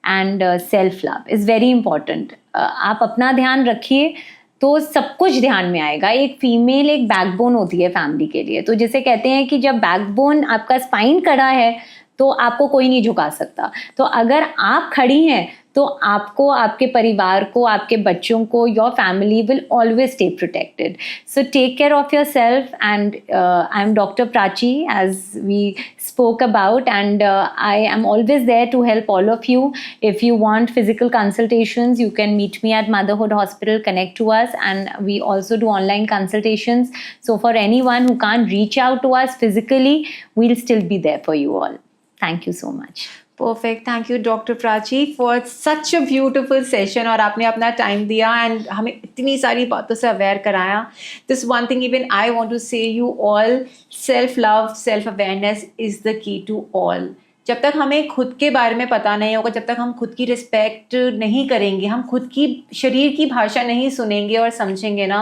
and self-love is very important. आप अपना ध्यान रखिए, तो सब कुछ ध्यान में आएगा. एक फीमेल एक बैकबोन होती है फैमिली के लिए. तो जिसे कहते हैं कि जब बैकबोन आपका स्पाइन खड़ा है तो आपको कोई नहीं झुका सकता. तो अगर आप खड़ी हैं तो आपको, आपके परिवार को, आपके बच्चों को, your family will always stay protected. So take care of yourself. And I am doctor Prachi, as we spoke about, and I am always there to help all of you. If you want physical consultations, you can meet me at Motherhood Hospital, connect to us, and we also do online consultations. So for anyone who can't reach out to us physically, we'll still be there for you all. Thank you so much. Perfect. Thank you, Dr. Prachi, for such a beautiful session. और आपने अपना time दिया and हमें इतनी सारी बातों से aware कराया. This one thing even I want to say you all, self-love, self-awareness is the key to all. जब तक हमें खुद के बारे में पता नहीं होगा, जब तक हम खुद की रिस्पेक्ट नहीं करेंगे, हम खुद की शरीर की भाषा नहीं सुनेंगे और समझेंगे ना,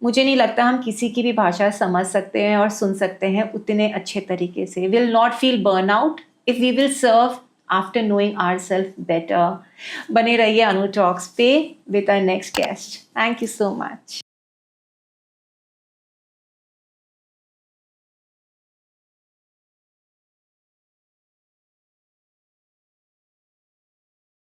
मुझे नहीं लगता हम किसी की भी भाषा समझ सकते हैं और सुन सकते हैं उतने अच्छे तरीके से. We'll not feel burnout if we will serve after knowing ourselves better. बने रहिए अनु टॉक्स पे with our next guest. Thank you so much.